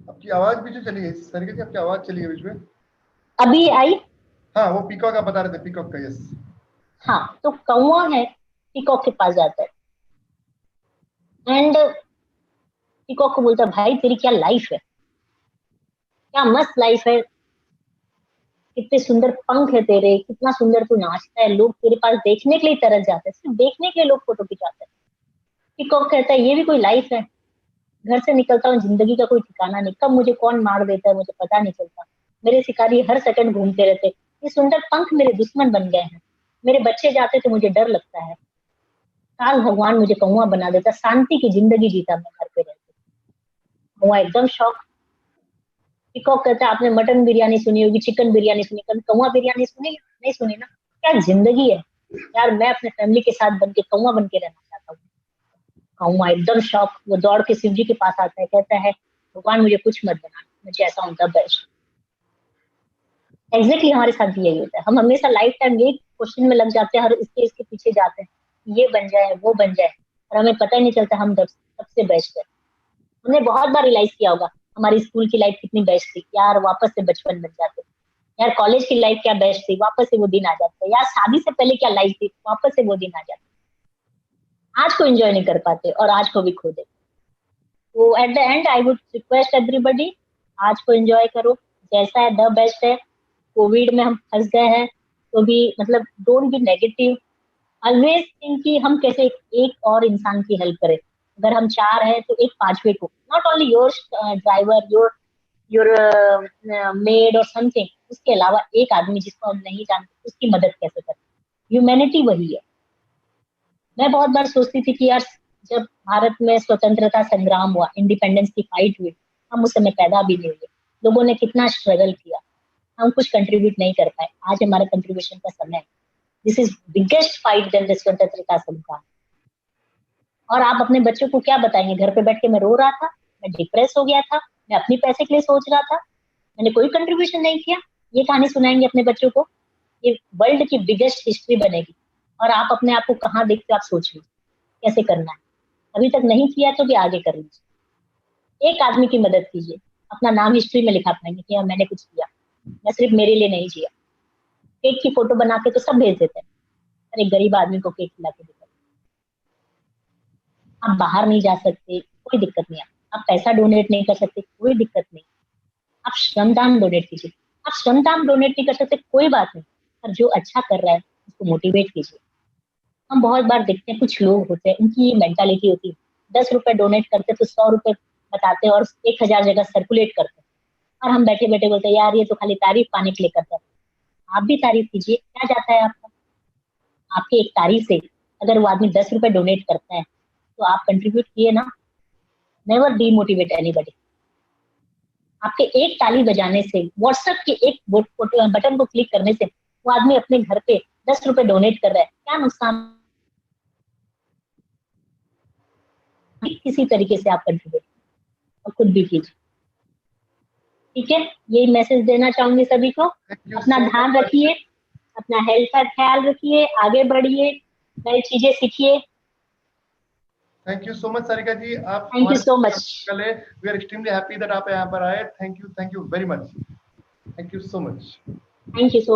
आपकी आवाज बीच में चली गई सर की, आपकी आवाज चली गई बीच में। अभी आई? हाँ वो पीकॉक आप बता रहे थे, पीकॉक का, यस। हाँ, तो कौवा है, पीकॉक के पास जाता है, एंड पीकॉक को बोलता है भाई तेरी क्या लाइफ है, क्या मस्त लाइफ है, कितने सुंदर पंख है तेरे, कितना सुंदर तू नाचता है, लोग तेरे पास देखने के लिए तरस जाते हैं, सिर्फ देखने के लिए लोग फोटो खिंचाते हैं। पीकॉक कहता है ये भी कोई लाइफ है? घर से निकलता हूँ, जिंदगी का कोई ठिकाना नहीं, कब मुझे कौन मार देता है मुझे पता नहीं चलता, मेरे शिकारी हर सेकंड घूमते रहते, ये सुंदर पंख मेरे दुश्मन बन गए हैं, मेरे बच्चे जाते तो मुझे डर लगता है, काश भगवान मुझे कौवा बना देता, शांति की जिंदगी जीता मैं घर पे रहते। कौवा एकदम शौक। पीकॉक कहता है आपने मटन बिरयानी सुनी होगी, चिकन बिरयानी सुनी, कभी कौवा बिरयानी सुनी? नहीं सुनी ना, क्या जिंदगी है यार, मैं अपने फैमिली के साथ बन के कौवा बन के रहना चाहता हूँ। कौवा एकदम शौक, वो दौड़ के शिव जी के पास आता है, कहता है भगवान मुझे कुछ मत बना, मुझे ऐसा होता बेस्ट। एग्जैक्टली हमारे साथ भी यही होता है, हम हमेशा लाइफ टाइम यही क्वेश्चन में लग जाते हैं, हर इसके पीछे जाते हैं, ये बन जाए वो बन जाए, और हमें पता ही नहीं चलता हम सबसे बेस्ट है। हमने बहुत बार रियलाइज किया होगा हमारी स्कूल की लाइफ कितनी बेस्ट थी यार, वापस से बचपन बन जाते, यार कॉलेज की लाइफ क्या बेस्ट थी, वापस से वो दिन आ जाते, यार शादी से पहले क्या लाइफ थी, वापस से वो दिन आ जाते। आज को एंजॉय नहीं कर पाते और आज को भी खो देते। तो at the and I would request everybody, आज को एंजॉय करो, जैसा है द बेस्ट है। कोविड में हम फंस गए हैं तो भी मतलब don't be negative, always think कि हम कैसे एक और इंसान की हेल्प करें, अगर हम चार हैं तो एक पांचवे को, not only your driver, your made और समथिंग, उसके अलावा एक आदमी जिसको हम नहीं जानते उसकी मदद कैसे करें, ह्यूमैनिटी वही है। मैं बहुत बार सोचती थी कि यार जब भारत में स्वतंत्रता संग्राम हुआ, इंडिपेंडेंस की फाइट हुई, हम उस समय पैदा भी नहीं हुए, लोगों ने कितना स्ट्रगल किया, हम कुछ कंट्रीब्यूट नहीं कर पाए, आज हमारा कंट्रीब्यूशन का समय है। This is biggest fight then the स्वतंत्रता संग्राम। और आप अपने बच्चों को क्या बताएंगे, घर पे बैठ के मैं रो रहा था, मैं डिप्रेस हो गया था, मैं अपनी पैसे के लिए सोच रहा था, मैंने कोई कंट्रीब्यूशन नहीं किया, ये कहानी सुनाएंगे अपने बच्चों को? ये वर्ल्ड की बिगेस्ट हिस्ट्री बनेगी। और आप अपने आप को कहाँ देखते हो, आप सोच लो कैसे करना है, अभी तक नहीं किया तो भी आगे कर लीजिए, एक आदमी की मदद कीजिए, अपना नाम हिस्ट्री में लिखा पाएंगे कि हाँ मैंने कुछ किया, मैं सिर्फ मेरे लिए नहीं जिया। केक की फोटो बना के तो सब भेज देते हैं, अरे गरीब आदमी को केक खिला के देते। आप बाहर नहीं जा सकते, कोई दिक्कत नहीं है, आप पैसा डोनेट नहीं कर सकते, कोई दिक्कत नहीं, आप श्रमदान डोनेट कीजिए, आप श्रमदान डोनेट नहीं कर सकते कोई बात नहीं, पर जो अच्छा कर रहा है उसको मोटिवेट कीजिए। हम बहुत बार देखते हैं कुछ लोग होते हैं, उनकी ये मेंटालिटी होती है, 10 रुपए डोनेट करते तो 100 रुपए बताते हैं और 1,000 जगह सर्कुलेट करते हैं, और हम बैठे बैठे बोलते हैं यार ये तो खाली तारीफ पाने के लिए करता है। आप भी तारीफ कीजिए, क्या जाता है आपका? आपके एक तारीफ से अगर वो आदमी 10 रुपए डोनेट करता है तो आप कंट्रीब्यूट किए ना. Never demotivate anybody. आपके एक ताली बजाने से, व्हाट्सएप के एक बटन को क्लिक करने से वो आदमी अपने घर पे 10 रुपए डोनेट कर रहा है. क्या नुकसान? किसी तरीके से आप कंट्रीब्यूट और खुद भी कीजिए. ठीक है, यही मैसेज देना चाहूंगी सभी को. अपना ध्यान रखिए, अपना हेल्थ का ख्याल रखिए, आगे बढ़िए, नई चीजें सीखिए. Thank you so much Sarika ji. आप thank you so much. We are extremely happy that आप यहाँ पर आए. Thank you very much. Thank you so much. Thank you so